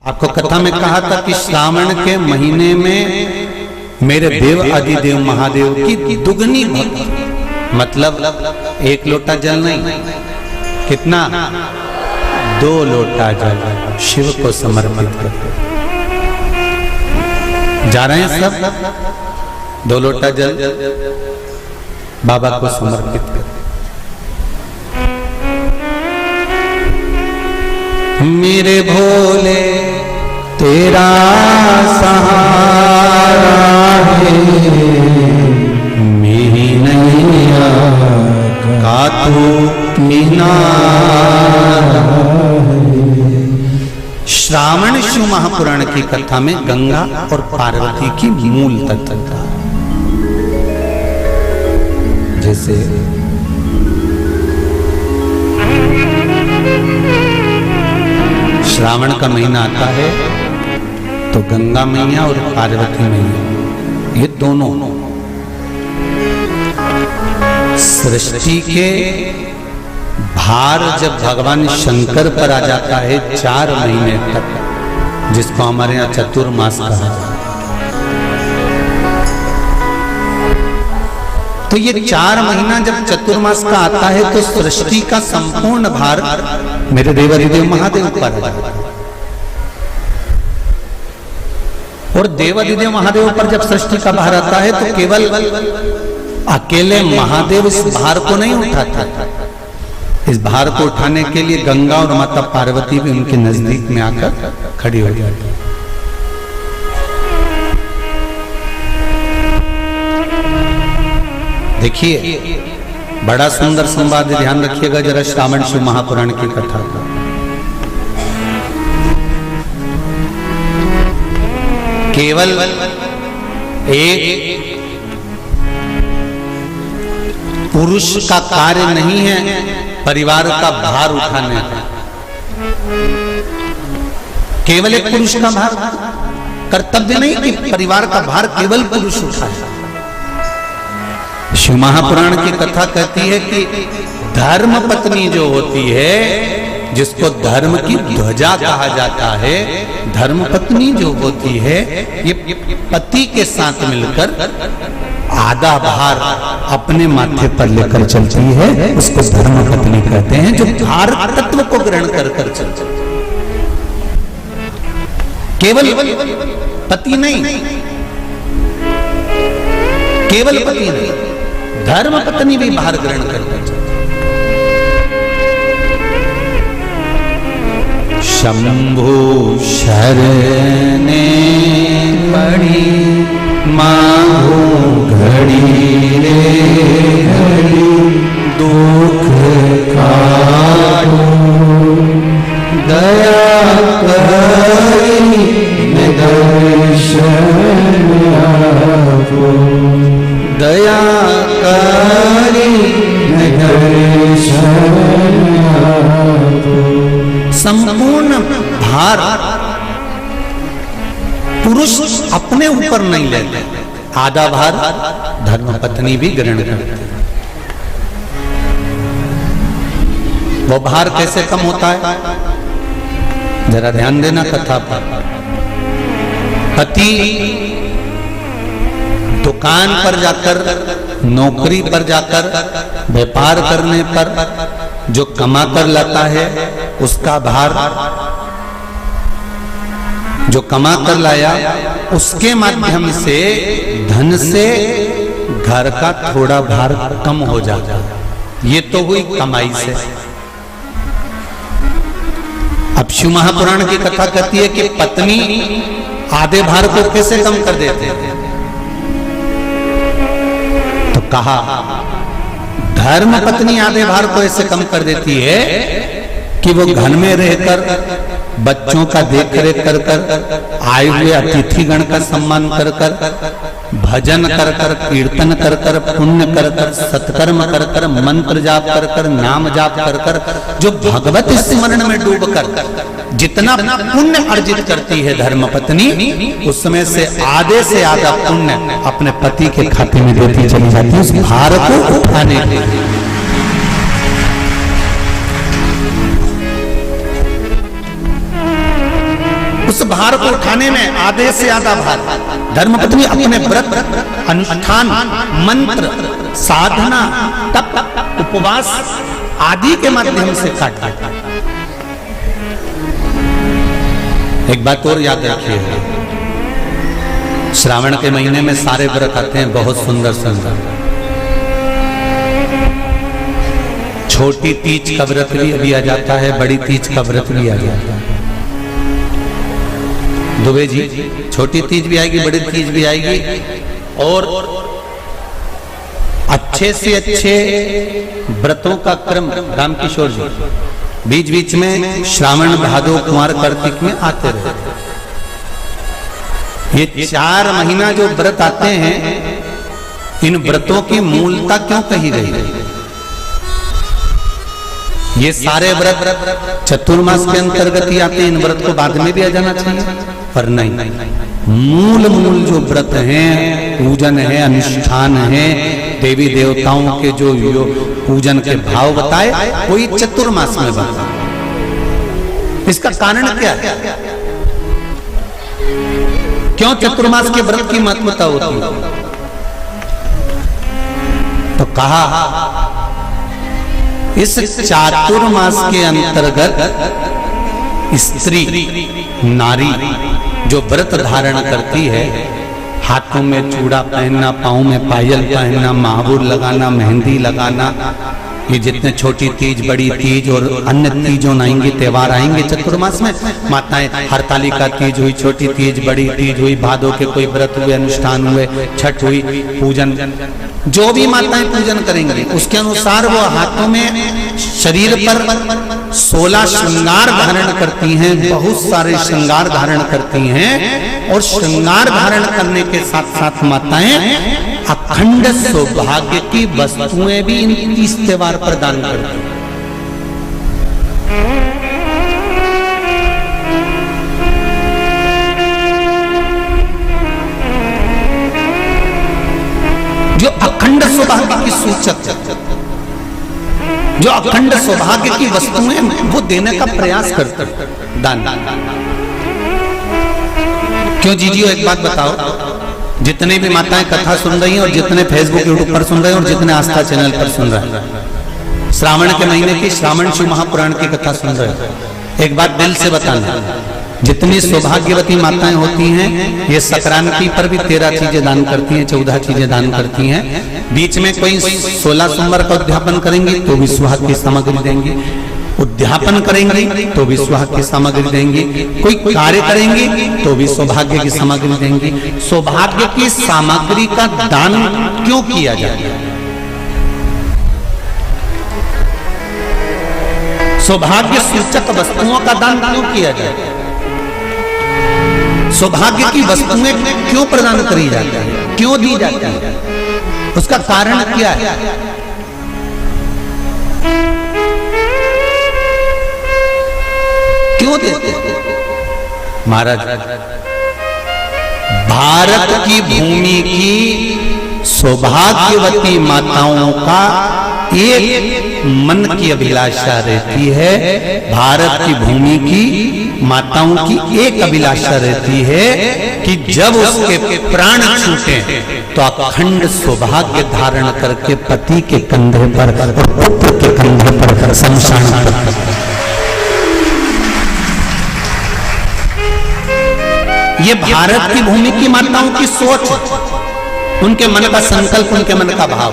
आपको कथा में कहा था कि श्रावण के महीने में मेरे देव आदिदेव महादेव की दुगनी भक्ति, मतलब एक लोटा जल नहीं, कितना 2 लोटा जल शिव को समर्पित करते। जा रहे हैं सब 2 लोटा जल बाबा को समर्पित करते। मेरे भोले तेरा सहारा है, मेरी नैया का तू किनारा है। श्रावण शिव महापुराण की कथा में गंगा और पार्वती की मूल तत्वता, जैसे श्रावण का महीना आता है तो गंगा मैया और पार्वती मैया ये दोनों सृष्टि के भार जब भगवान शंकर पर आ जाता है 4 महीने तक, जिसको हमारे यहाँ चतुर्मास कहा जाता है, तो ये 4 महीना जब चतुर्मास का आता है तो सृष्टि का संपूर्ण भार मेरे देवादिदेव महादेव पर आ जाता है। और देवादिदेव महादेव पर जब सृष्टि का भार आता है तो केवल अकेले महादेव इस भार को नहीं उठाता, इस भार को उठाने के लिए गंगा और माता पार्वती भी उनके नजदीक में आकर खड़ी हो जाती है। देखिए बड़ा सुंदर संवाद, ध्यान रखिएगा जरा श्रावण शिव महापुराण की कथा का। केवल एक पुरुष का कार्य नहीं है परिवार का भार उठाने का, केवल एक पुरुष का भार कर्तव्य नहीं कि परिवार का भार केवल पुरुष उठाए। शिव महापुराण की कथा कहती है कि धर्म पत्नी जो होती है, जिसको धर्म की ध्वजा कहा जाता है, धर्म पत्नी जो होती है ये पति के साथ मिलकर आधा भार अपने माथे पर लेकर चलती है, उसको धर्म पत्नी कहते हैं, जो भार तत्व को ग्रहण कर कर चलती है। केवल पति नहीं, केवल पति नहीं, धर्म पत्नी भी भार ग्रहण करते चलते। शंभु शरणे पड़ी मांगो घड़ी रे घड़ी, दुख काटो दया करी दर्शन आपो, दया करी दर्शन आपो। संपूर्ण भार पुरुष अपने ऊपर नहीं लेते, आधा भार धर्मपत्नी भी ग्रहण करती है। वो भार कैसे कम होता है, जरा ध्यान देना कथा पर। पति दुकान पर जाकर, नौकरी पर जाकर, व्यापार करने पर जो कमा कर लाता है उसका भार, जो कमा कर लाया उसके माध्यम से धन से घर का थोड़ा भार कम हो जाता है। ये तो हुई कमाई से। अब शिव महापुराण की कथा कहती है कि पत्नी आधे भार को कैसे कम कर देते थे, तो कहा धर्म पत्नी आधे भार को ऐसे कम कर देती है कि वो घर में रहकर बच्चों का देख रेख कर कर, आए हुए अतिथिगण का सम्मान कर कर, भजन कर कर, कीर्तन कर कर, पुण्य कर कर, सत्कर्म कर कर, मंत्र जाप कर कर, नाम जाप कर कर, जो भगवत स्मरण में डूब कर जितना पुण्य अर्जित करती है धर्मपत्नी, उसमें से आधा पुण्य अपने पति के खाते में देती चली जाती है, उस भार को उठाने के लिए। उस भार को उठाने में आधे से आधा भार धर्मपत्नी अपने व्रत, अनुष्ठान, मंत्र, साधना, तप, उपवास आदि के माध्यम से काट देता। एक बात और याद रखिए, श्रावण के महीने में सारे व्रत आते हैं, बहुत सुंदर सुंदर। छोटी तीज का व्रत भी अभी आ जाता है, बड़ी तीज का व्रत भी आ जाता है। दुबे जी, छोटी तीज भी आएगी, बड़ी तीज भी आएगी, और अच्छे से अच्छे व्रतों का क्रम रामकिशोर जी बीच बीच में श्रावण, भादो, कुंवर, कार्तिक में आते रहते। ये 4 महीना जो व्रत आते हैं, इन व्रतों की मूलता क्यों कही गई? ये सारे व्रत चतुर्मास के अंतर्गत ही आते हैं, इन व्रत को बाद में भी आ जाना चाहिए, पर नहीं। मूल जो व्रत हैं, पूजन है, अनुष्ठान है, देवी देवताओं के जो पूजन के भाव बताए, कोई चतुर्मास में बताए। इसका कारण क्या है? क्यों चतुर्मास के व्रत की महत्वता होती है? तो कहा इस चातुर्मास के अंतर्गत स्त्री, नारी जो व्रत धारण करती है, हाथों में चूड़ा पहनना, पाँव में पायल पहनना, महावूर लगाना, मेहंदी लगाना, ये जितने छोटी तीज, बड़ी तीज और अन्य तीजों आएंगे, त्योहार आएंगे चतुर्मास में, माताएं हरतालिका तीज हुई, छोटी तीज, बड़ी तीज हुई, भादों के कोई व्रत हुए, अनुष्ठान हुए, छठ हुई, पूजन, जो भी माताएं पूजन करेंगी उसके अनुसार वो हाथों में, शरीर पर 16 श्रृंगार धारण करती हैं, बहुत सारे श्रृंगार धारण करती हैं, और श्रृंगार धारण करने के साथ साथ माताएं अखंड सौभाग्य की वस्तुएं भी इन 30 त्योहार पर दान करती हैं। जो अखंड सौभाग्य की सूचक, जो अखंड सौभाग्य की वस्तुएं वो देने का प्रयास करते हैं, दान। क्यों जीजियो, एक बात बताओ, जितने भी माताएं कथा सुन रही हैं और जितने फेसबुक यूट्यूब पर सुन रहे हैं और जितने आस्था चैनल पर सुन रहे हैं, श्रावण के महीने की श्रावण शिव महापुराण की कथा सुन रहे हैं, एक बात दिल से बताना, जितनी सौभाग्यवती माताएं होती हैं, ये संक्रांति पर भी 13 चीजें दान करती हैं, 14 चीजें दान करती हैं। बीच में कोई 16 सोमवार का उद्यापन करेंगी तो भी सुहाग की सामग्री देंगी, उद्यापन करेंगी तो भी सुहाग की सामग्री देंगी, कोई कार्य करेंगी तो भी सौभाग्य की सामग्री देंगी। सौभाग्य की सामग्री का दान क्यों किया जाए? सौभाग्य सूचक वस्तुओं का दान क्यों किया जाए? सौभाग्य की वस्तुएं क्यों प्रदान करी जाती है, क्यों दी जाती है? उसका कारण क्या है? क्यों देते हैं? महाराज, भारत की भूमि की सौभाग्यवती माताओं का एक मन की अभिलाषा रहती है, भारत की भूमि की माताओं की एक अभिलाषा रहती है कि जब उसके प्राण छूटे तो अखंड सौभाग्य धारण करके पति के कंधे पर और पुत्र के कंधे पर शमशान पर। ये भारत की भूमि की माताओं की सोच, उनके मन का संकल्प, उनके मन का भाव।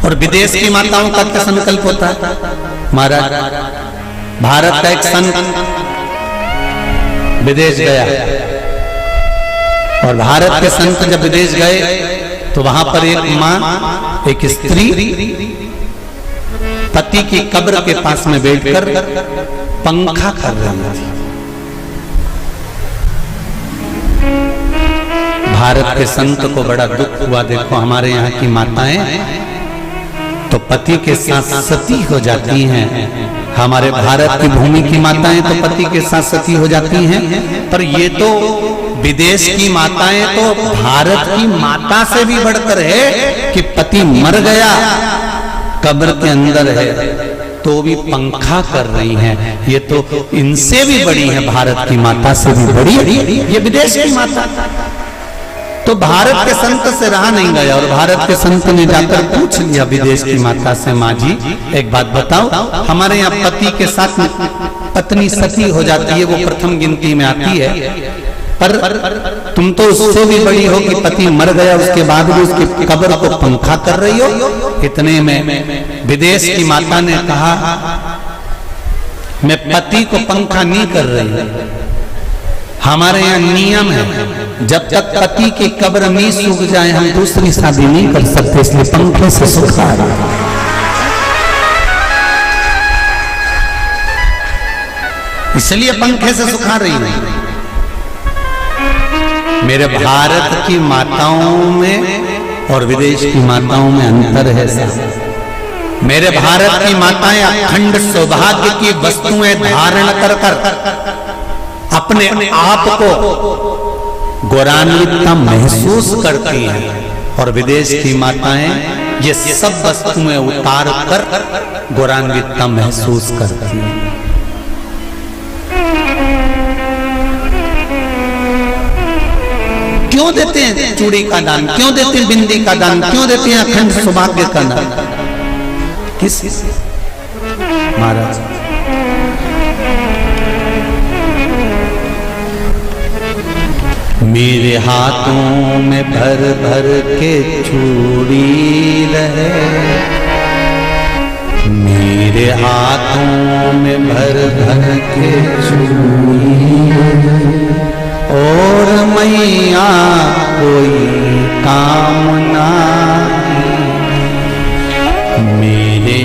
और विदेश की माताओं का क्या संकल्प होता है? महाराज, भारत का एक संत विदेश गया और भारत के संत जब विदेश गए तो वहां पर एक मां, एक स्त्री पति की कब्र के पास में बैठकर पंखा कर रही थी। भारत के संत को बड़ा दुख हुआ, देखो हमारे यहाँ की माताएं तो पति के साथ सती हो जाती हैं, हमारे भारत की भूमि की माताएं तो पति के साथ सती हो जाती हैं, पर ये तो विदेश की माताएं तो भारत की माता से भी बढ़कर है कि पति मर गया, कब्र के अंदर है, तो भी पंखा कर रही हैं। ये तो इनसे भी बड़ी है, भारत की माता से भी बड़ी, ये विदेश की माता। तो भारत के संत से रहा नहीं गया और भारत के संत ने जाकर पूछ लिया विदेश की माता से, माँ जी एक बात बताओ, हमारे यहाँ पति के साथ पत्नी सती हो जाती है, वो प्रथम गिनती में आती है, पर तुम तो उससे भी बड़ी हो कि पति मर गया उसके बाद भी उसकी कब्र को पंखा कर रही हो। इतने में विदेश की माता ने कहा, मैं पति को पंखा नहीं कर रही, हमारे यहाँ नियम है जब तक पति की कब्र नहीं सूख जाए हम दूसरी शादी नहीं कर सकते, इसलिए पंखे से सुखा रहे। इसलिए पंखे से सुखा रही नहीं। मेरे भारत की माताओं में और विदेश की माताओं में अंतर है साहब। मेरे भारत की माताएं अखंड सौभाग्य की वस्तुएं धारण कर कर अपने आप को गौरवान्वित महसूस करती हैं और विदेश की माताएं ये सब वस्तुएं उतार कर गौरवान्वित महसूस करती हैं। क्यों देते हैं चूड़ी का दान, क्यों देते हैं बिंदी का दान, क्यों देते हैं अखंड सौभाग्य का दान? किस महाराज मेरे हाथों में भर भर के चूड़ी रहे, मेरे हाथों में भर भर के चूड़ी और मैया कोई काम नहीं, मेरे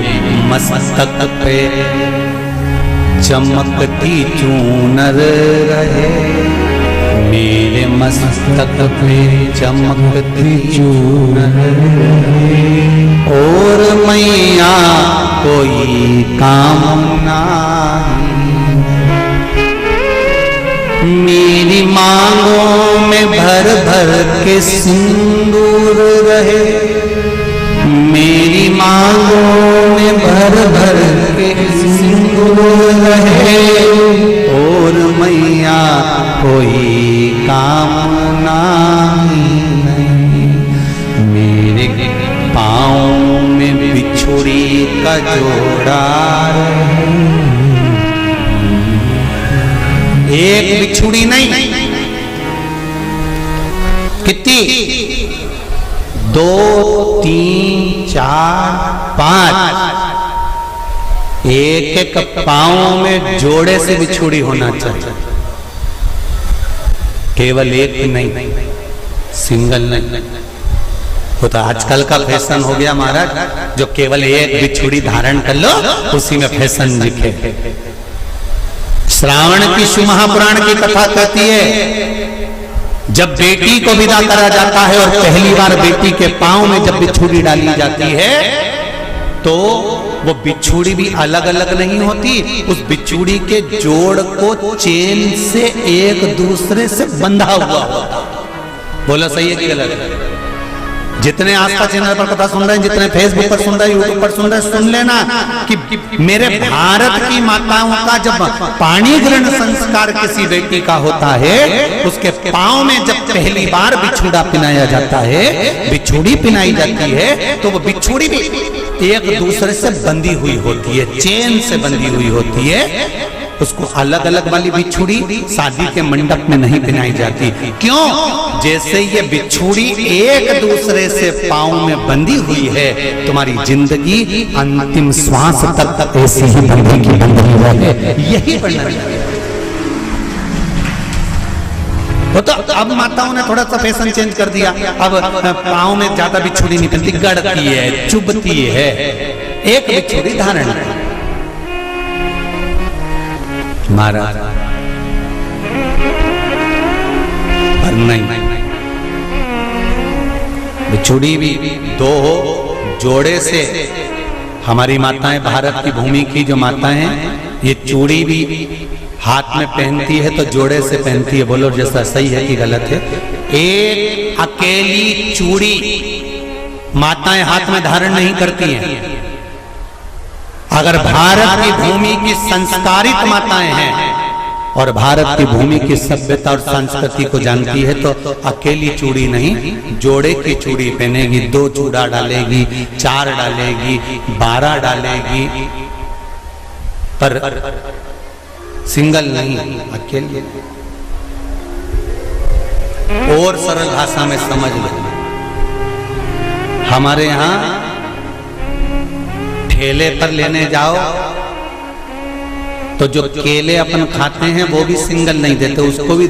मस्तक पे चमकती चूनर रहे, मेरे मस्तक पे चमकती चूनर और मैया कोई काम नहीं, मेरी मांगों में भर भर के सिंदूर रहे, मेरी मांगों में भर भर के सिंदूर रहे और मैया कोई काम नहीं, मेरे पाँव में बिछुड़ी का जोड़ा रहे, एक बिछुड़ी नहीं कितनी, 2 3 4 5, एक एक पाँव में जोड़े से बिछुड़ी होना चाहिए, केवल एक नहीं, सिंगल नहीं। वो तो आजकल का फैशन हो गया महाराज, जो केवल एक बिछुड़ी धारण कर लो उसी में फैशन दिखे। श्रावण की शिव महापुराण की कथा कहती है जब बेटी को विदा करा जाता है और पहली बार बेटी के पांव में जब बिछुड़ी डाली जाती है तो वो बिछुड़ी भी अलग अलग नहीं होती, उस बिछुड़ी के जोड़ को चेन से एक दूसरे से बंधा हुआ होता। बोला सही है कि गलत? जितने आस्था चैनल पर कथा सुन रहे हैं, जितने फेसबुक पर सुन रहे हैं, यूट्यूब पर सुन रहे हैं, सुन लेना कि मेरे भारत की माताओं का जब पाणी ग्रहण संस्कार किसी बेटी का होता है, उसके पांव में जब पहली बार बिछुड़ा पिनाया जाता है, बिछुड़ी पिनाई जाती है, तो वो बिछुड़ी भी एक दूसरे से बंधी हुई होती है, चेन से बंधी हुई होती है। उसको अलग अलग वाली बिछुड़ी शादी के मंडप में नहीं पिनाई जाती। क्यों? जैसे ये बिछुड़ी एक दूसरे से पांव में बंधी हुई है, तुम्हारी जिंदगी अंतिम श्वास तक ऐसी ही बंधेगी, यही बनना चाहिए। तो अब माताओं ने थोड़ा सा फैशन चेंज कर दिया, अब पांव में ज्यादा बिछुड़ी नहीं पहनती, गड़ती है, चुभती है, एक बिछुड़ी धारण है। महाराज पर नहीं, बिछुड़ी भी 2 हो, जोड़े से। हमारी माताएं, भारत की भूमि की जो माताएं हैं, ये चूड़ी भी हाथ में पहनती है तो जोड़े से पहनती है। बोलो जैसा सही है कि गलत है? एक अकेली चूड़ी माताएं हाथ में धारण नहीं करती हैं, अगर भारत की भूमि की संस्कारित माताएं हैं और भारत की भूमि की सभ्यता और संस्कृति को जानती है तो अकेली चूड़ी नहीं, जोड़े की चूड़ी पहनेगी, 2 चूड़ा डालेगी, 4 डालेगी, 12 डालेगी, पर सिंगल नहीं, अकेले। और सरल भाषा में समझ लो, हमारे यहां ठेले पर लेने जाओ तो जो केले अपन खाते हैं वो भी सिंगल नहीं देते, उसको भी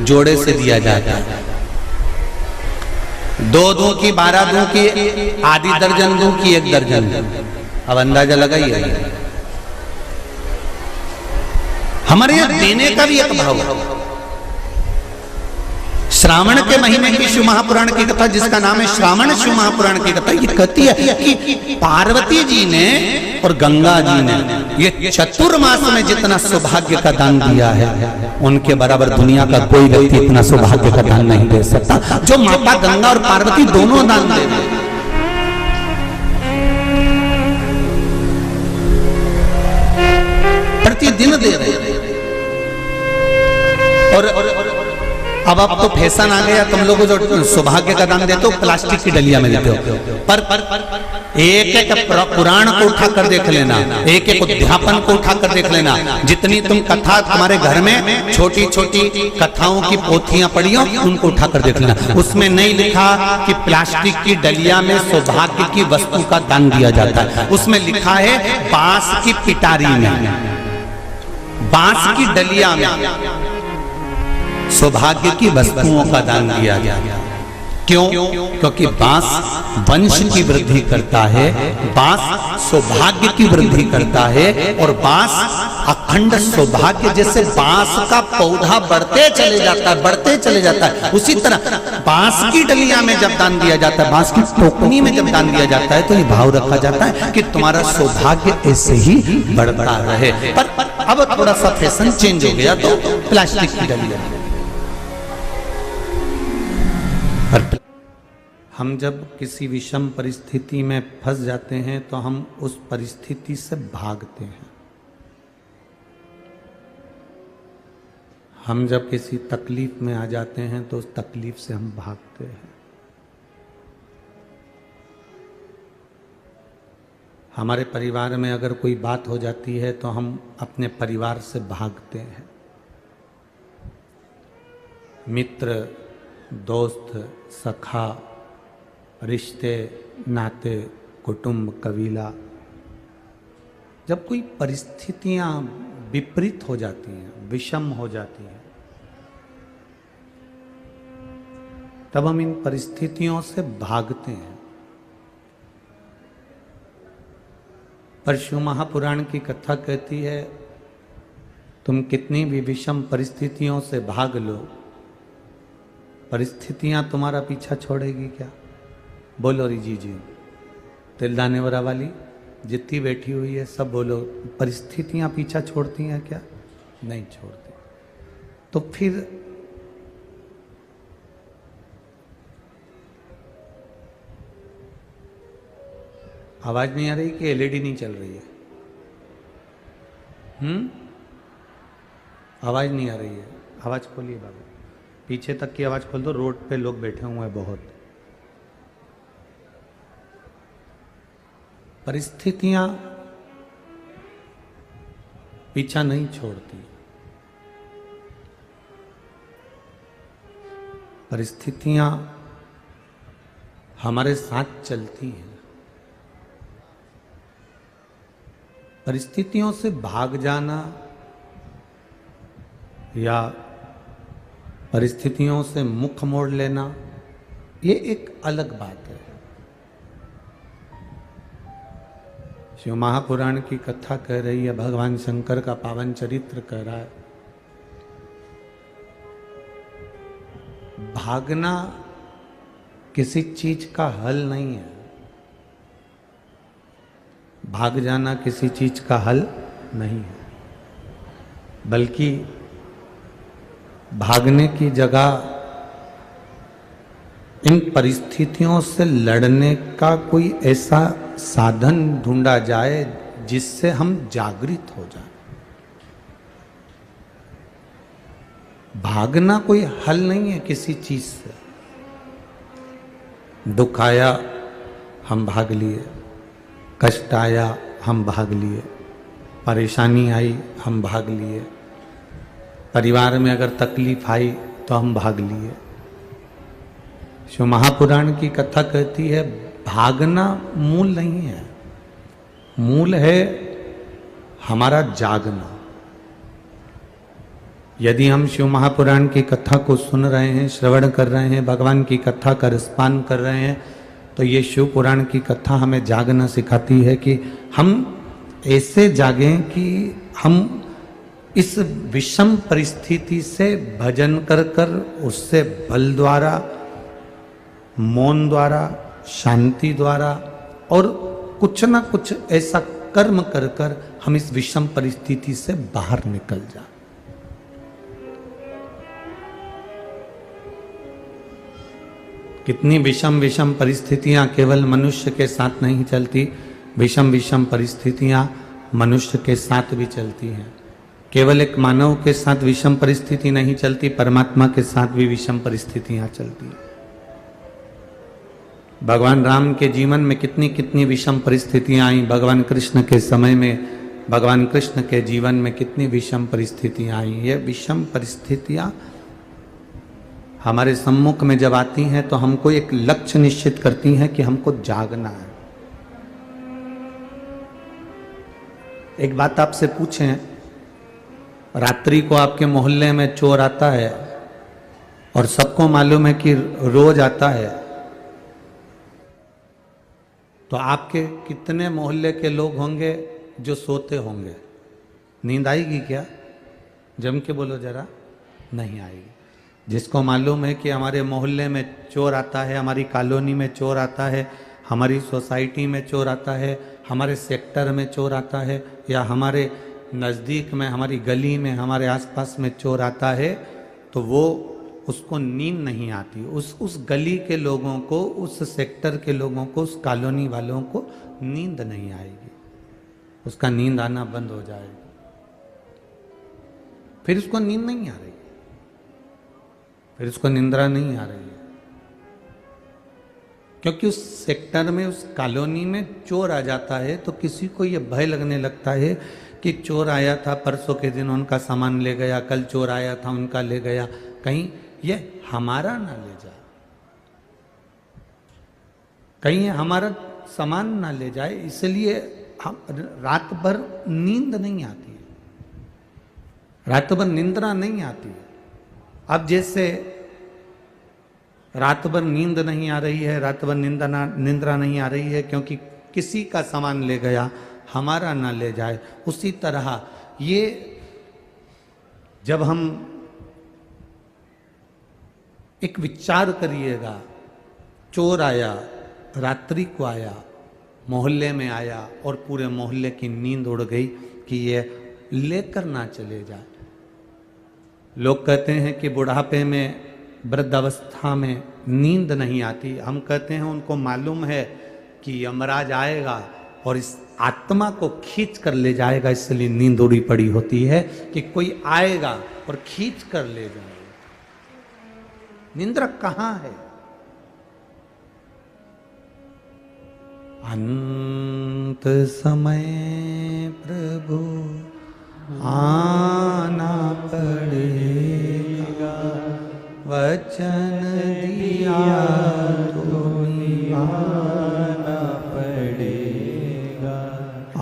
जोड़े से दिया जाता है। 2 दूं की, 12 दूं की, आधी दर्जन दूं की 1 दर्जन दूं। अब अंदाजा लगाइए। हमारे यहां देने का भी एक भाव है। श्रावण के महीने की शिव महापुराण की कथा, जिसका नाम है श्रावण शिव महापुराण की कथा, ये कहती है कि पार्वती जी ने और गंगा जी ने ये चतुर्मास में जितना सौभाग्य का दान दिया है, उनके बराबर दुनिया का कोई व्यक्ति इतना सौभाग्य का दान नहीं दे सकता, जो माता गंगा और पार्वती दोनों दान दे रहे हैं। प्रतिदिन दे रहे हैं। और अब तो फैशन आ गया, तुम लोगों जो सौभाग्य का दान देते हो प्लास्टिक की डलिया में देते हो, पर एक एक पुराण को उठाकर देख लेना, एक एक उद्यापन को उठाकर देख लेना, जितनी तुम कथा तुम्हारे घर में छोटी छोटी कथाओं की पोथियां पड़ी हो, उनको उठाकर देख लेना, उसमें नहीं लिखा कि प्लास्टिक की डलिया में सौभाग्य की वस्तु का दान दिया जाता है। उसमें लिखा है बांस की पिटारी में, बांस की डलिया में सौभाग्य की वस्तुओं का दान दिया गया। क्यों? क्योंकि बांस वंश की वृद्धि करता है, बांस सौभाग्य की वृद्धि करता है, और बांस अखंड सौभाग्य, जैसे बांस का पौधा बढ़ते चले जाता है, बढ़ते चले जाता है, उसी तरह बांस की डलिया में जब दान दिया जाता है, बांस की टोकनी में जब दान दिया जाता है, तो ये भाव रखा जाता है कि तुम्हारा सौभाग्य ऐसे ही बढ़ता रहे। पर अब थोड़ा सा फैशन चेंज हो गया, तो प्लास्टिक की डलिया। हम जब किसी विषम परिस्थिति में फंस जाते हैं तो हम उस परिस्थिति से भागते हैं। हम जब किसी तकलीफ में आ जाते हैं तो उस तकलीफ से हम भागते हैं। हमारे परिवार में अगर कोई बात हो जाती है तो हम अपने परिवार से भागते हैं। मित्र, दोस्त, सखा, रिश्ते, नाते, कुटुंब, कबीला, जब कोई परिस्थितियां विपरीत हो जाती हैं, विषम हो जाती हैं, तब हम इन परिस्थितियों से भागते हैं। पर शिव महापुराण की कथा कहती है, तुम कितनी भी विषम परिस्थितियों से भाग लो, परिस्थितियां तुम्हारा पीछा छोड़ेगी क्या? बोलो री जी, तिलदाने वरा वाली जितनी बैठी हुई है सब बोलो, परिस्थितियां पीछा छोड़ती हैं क्या? नहीं छोड़ती। तो फिर आवाज नहीं आ रही कि एलईडी नहीं चल रही है? आवाज नहीं आ रही है? आवाज खोलिए बाबू, पीछे तक की आवाज खोल दो, रोड पे लोग बैठे हुए हैं बहुत। परिस्थितियां पीछा नहीं छोड़ती, परिस्थितियां हमारे साथ चलती हैं। परिस्थितियों से भाग जाना या परिस्थितियों से मुख मोड़ लेना, ये एक अलग बात है। शिव महापुराण की कथा कह रही है, भगवान शंकर का पावन चरित्र कह रहा है, भागना किसी चीज का हल नहीं है, भाग जाना किसी चीज का हल नहीं है, बल्कि भागने की जगह इन परिस्थितियों से लड़ने का कोई ऐसा साधन ढूंढा जाए जिससे हम जागृत हो जाएं। भागना कोई हल नहीं है किसी चीज से। दुख आया हम भाग लिए, कष्ट आया हम भाग लिए, परेशानी आई हम भाग लिए, परिवार में अगर तकलीफ आई तो हम भाग लिए। शिव महापुराण की कथा कहती है भागना मूल नहीं है, मूल है हमारा जागना। यदि हम शिव महापुराण की कथा को सुन रहे हैं, श्रवण कर रहे हैं, भगवान की कथा का रसपान कर रहे हैं, तो ये शिव पुराण की कथा हमें जागना सिखाती है कि हम ऐसे जागें कि हम इस विषम परिस्थिति से भजन कर कर, उससे बल द्वारा, मौन द्वारा, शांति द्वारा और कुछ ना कुछ ऐसा कर्म कर कर हम इस विषम परिस्थिति से बाहर निकल जाए। कितनी विषम विषम परिस्थितियां केवल मनुष्य के साथ नहीं चलती, विषम विषम परिस्थितियां मनुष्य के साथ भी चलती हैं। केवल एक मानव के साथ विषम परिस्थिति नहीं चलती, परमात्मा के साथ भी विषम परिस्थितियां चलती हैं। भगवान राम के जीवन में कितनी कितनी विषम परिस्थितियां आई, भगवान कृष्ण के समय में, भगवान कृष्ण के जीवन में कितनी विषम परिस्थितियां आई। ये विषम परिस्थितियां हमारे सम्मुख में जब आती हैं तो हमको एक लक्ष्य निश्चित करती हैं कि हमको जागना है। एक बात आपसे पूछें, रात्रि को आपके मोहल्ले में चोर आता है और सबको मालूम है कि रोज आता है, तो आपके कितने मोहल्ले के लोग होंगे जो सोते होंगे? नींद आएगी क्या? जम के बोलो जरा। नहीं आएगी। जिसको मालूम है कि हमारे मोहल्ले में चोर आता है, हमारी कॉलोनी में चोर आता है, हमारी सोसाइटी में चोर आता है, हमारे सेक्टर में चोर आता है, या हमारे नज़दीक में, हमारी गली में, हमारे आसपास में चोर आता है, तो वो उसको नींद नहीं आती। उस गली के लोगों को, उस सेक्टर के लोगों को, उस कॉलोनी वालों को नींद नहीं आएगी, उसका नींद आना बंद हो जाएगा। फिर उसको नींद नहीं आ रही, फिर उसको निंद्रा नहीं आ रही है, क्योंकि उस सेक्टर में, उस कॉलोनी में चोर आ जाता है तो किसी को ये भय लगने लगता है कि चोर आया था परसों के दिन, उनका सामान ले गया, कल चोर आया था उनका ले गया, कहीं ये हमारा ना ले जाए, कहीं हमारा सामान ना ले जाए। इसलिए हम रात भर नींद नहीं आती है, रात भर निंद्रा नहीं आती है। अब जैसे रात भर नींद नहीं आ रही है, रात भर निंद्रा नहीं आ रही है क्योंकि किसी का सामान ले गया, हमारा ना ले जाए, उसी तरह ये जब हम एक विचार करिएगा, चोर आया, रात्रि को आया, मोहल्ले में आया और पूरे मोहल्ले की नींद उड़ गई कि ये लेकर ना चले जाए। लोग कहते हैं कि बुढ़ापे में, वृद्धावस्था में नींद नहीं आती। हम कहते हैं उनको मालूम है कि यमराज आएगा और इस आत्मा को खींच कर ले जाएगा, इसलिए नींद उड़ी पड़ी होती है कि कोई आएगा और खींच कर ले जाएगा। निंद्रा कहाँ है? अंत समय प्रभु आना पड़ेगा, वचन दिया तो निभाना पड़ेगा।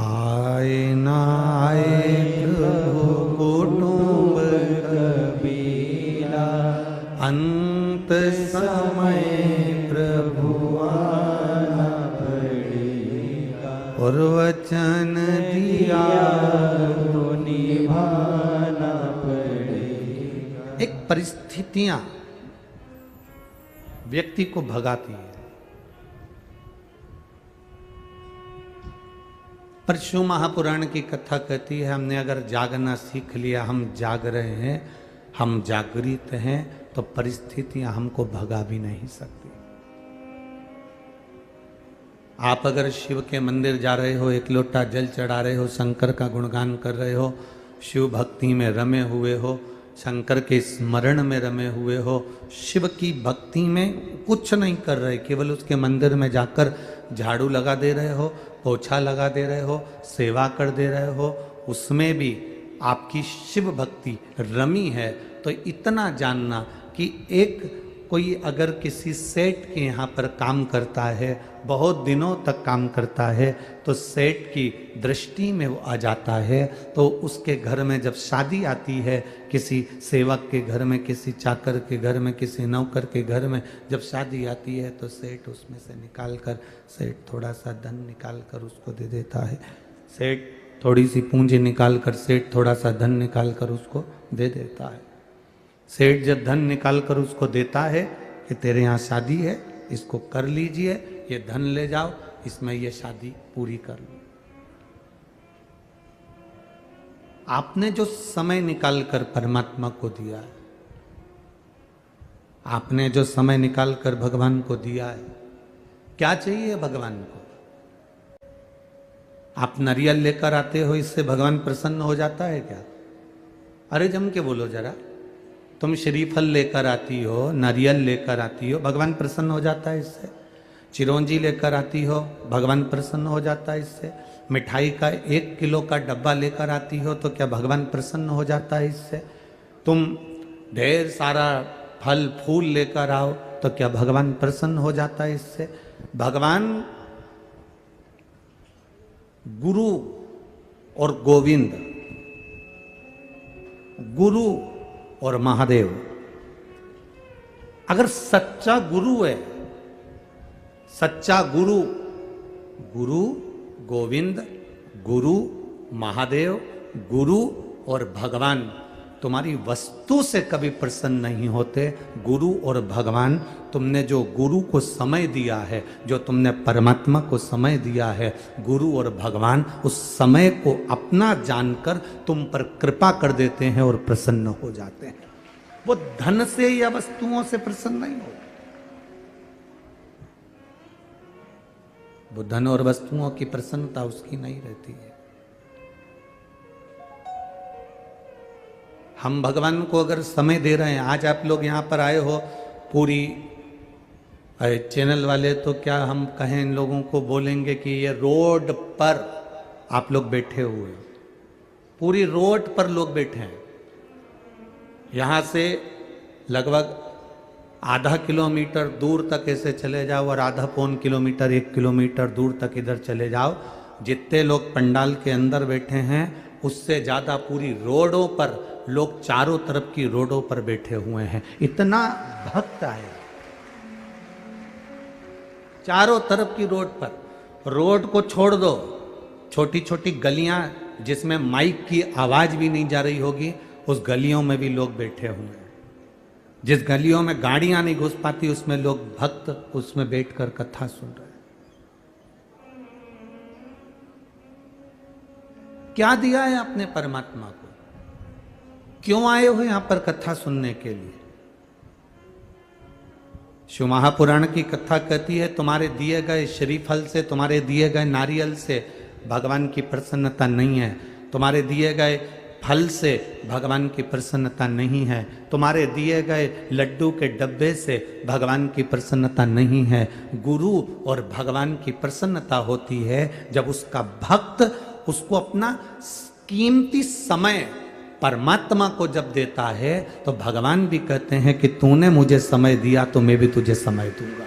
आए ना आए प्रभु कुटुंब कबीला, अंत समय प्रभु आना पड़ेगा, और वचन दिया तो निभाना पड़ेगा। एक परिस्थितियां व्यक्ति को भगाती है, पर शिव महापुराण की कथा कहती है हमने अगर जागना सीख लिया, हम जाग रहे हैं, हम जागृत हैं, तो परिस्थितियां हमको भगा भी नहीं सकती। आप अगर शिव के मंदिर जा रहे हो, एक लोटा जल चढ़ा रहे हो, शंकर का गुणगान कर रहे हो, शिव भक्ति में रमे हुए हो, शंकर के स्मरण में रमे हुए हो, शिव की भक्ति में कुछ नहीं कर रहे, केवल उसके मंदिर में जाकर झाड़ू लगा दे रहे हो, पोछा लगा दे रहे हो, सेवा कर दे रहे हो, उसमें भी आपकी शिव भक्ति रमी है, तो इतना जानना कि एक कोई अगर किसी सेठ के यहाँ पर काम करता है, बहुत दिनों तक काम करता है, तो सेठ की दृष्टि में वो आ जाता है, तो उसके घर में जब शादी आती है, किसी सेवक के घर में, किसी चाकर के घर में, किसी नौकर के घर में जब शादी आती है, तो सेठ उसमें से निकाल कर, सेठ थोड़ा सा धन निकाल कर उसको दे देता है, सेठ थोड़ी सी पूंजी निकाल कर, सेठ थोड़ा सा धन निकाल कर उसको दे देता है। सेठ जब धन निकाल कर उसको देता है कि तेरे यहाँ शादी है, इसको कर लीजिए, ये धन ले जाओ, इसमें ये शादी पूरी कर लो। आपने जो समय निकाल कर परमात्मा को दिया है, आपने जो समय निकाल कर भगवान को दिया है, क्या चाहिए भगवान को? आप नारियल लेकर आते हो, इससे भगवान प्रसन्न हो जाता है क्या? अरे जम के बोलो जरा, तुम श्रीफल लेकर आती हो, नारियल लेकर आती हो, भगवान प्रसन्न हो जाता है इससे? चिरौंजी लेकर आती हो, भगवान प्रसन्न हो जाता है इससे? मिठाई का 1 किलो का डब्बा लेकर आती हो, तो क्या भगवान प्रसन्न हो जाता है इससे? तुम ढेर सारा फल फूल लेकर आओ, तो क्या भगवान प्रसन्न हो जाता है इससे? भगवान गुरु और गोविंद, गुरु और महादेव, अगर सच्चा गुरु है, सच्चा गुरु, गुरु गोविंद, गुरु महादेव, गुरु और भगवान तुम्हारी वस्तु से कभी प्रसन्न नहीं होते। गुरु और भगवान, तुमने जो गुरु को समय दिया है, जो तुमने परमात्मा को समय दिया है, गुरु और भगवान उस समय को अपना जानकर तुम पर कृपा कर देते हैं और प्रसन्न हो जाते हैं। वो धन से या वस्तुओं से प्रसन्न नहीं हो, वो धन और वस्तुओं की प्रसन्नता उसकी नहीं रहती है। हम भगवान को अगर समय दे रहे हैं, आज आप लोग यहाँ पर आए हो, पूरी चैनल वाले तो क्या हम कहें, इन लोगों को बोलेंगे कि ये रोड पर आप लोग बैठे हुए हो, पूरी रोड पर लोग बैठे हैं। यहाँ से लगभग आधा किलोमीटर दूर तक ऐसे चले जाओ और आधा पौन किलोमीटर 1 किलोमीटर दूर तक इधर चले जाओ, जितने लोग पंडाल के अंदर बैठे हैं उससे ज़्यादा पूरी रोडों पर लोग, चारों तरफ की रोडों पर बैठे हुए हैं। इतना भक्त आया चारों तरफ की रोड पर। रोड को छोड़ दो, छोटी छोटी गलियां जिसमें माइक की आवाज भी नहीं जा रही होगी, उस गलियों में भी लोग बैठे हुए हैं। जिस गलियों में गाड़ियां नहीं घुस पाती, उसमें लोग भक्त उसमें बैठकर कथा सुन रहे हैं। क्या दिया है आपने परमात्मा को? क्यों आए हो यहां पर कथा सुनने के लिए? शिव महापुराण की कथा कहती है, तुम्हारे दिए गए श्रीफल से, तुम्हारे दिए गए नारियल से भगवान की प्रसन्नता नहीं है, तुम्हारे दिए गए फल से भगवान की प्रसन्नता नहीं है, तुम्हारे दिए गए लड्डू के डब्बे से भगवान की प्रसन्नता नहीं है। गुरु और भगवान की प्रसन्नता होती है जब उसका भक्त उसको अपना कीमती समय परमात्मा को जब देता है, तो भगवान भी कहते हैं कि तूने मुझे समय दिया तो मैं भी तुझे समय दूंगा।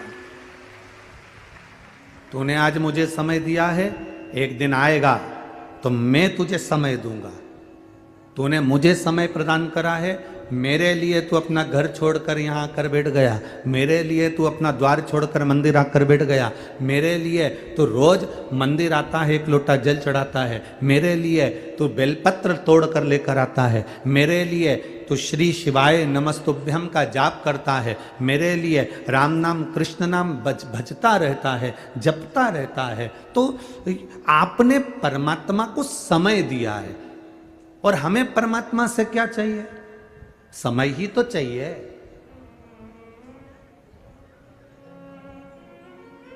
तूने आज मुझे समय दिया है, एक दिन आएगा तो मैं तुझे समय दूंगा। तूने मुझे समय प्रदान करा है, मेरे लिए तू अपना घर छोड़कर यहाँ आकर बैठ गया, मेरे लिए तू अपना द्वार छोड़कर मंदिर आकर बैठ गया, मेरे लिए तू रोज मंदिर आता है, 1 लोटा जल चढ़ाता है, मेरे लिए तू बेलपत्र तोड़ कर लेकर आता है, मेरे लिए तू श्री शिवाय नमस्तुभ्यम का जाप करता है, मेरे लिए राम नाम कृष्ण नाम भजता रहता है, जपता रहता है। तो आपने परमात्मा को समय दिया है, और हमें परमात्मा से क्या चाहिए? समय ही तो चाहिए।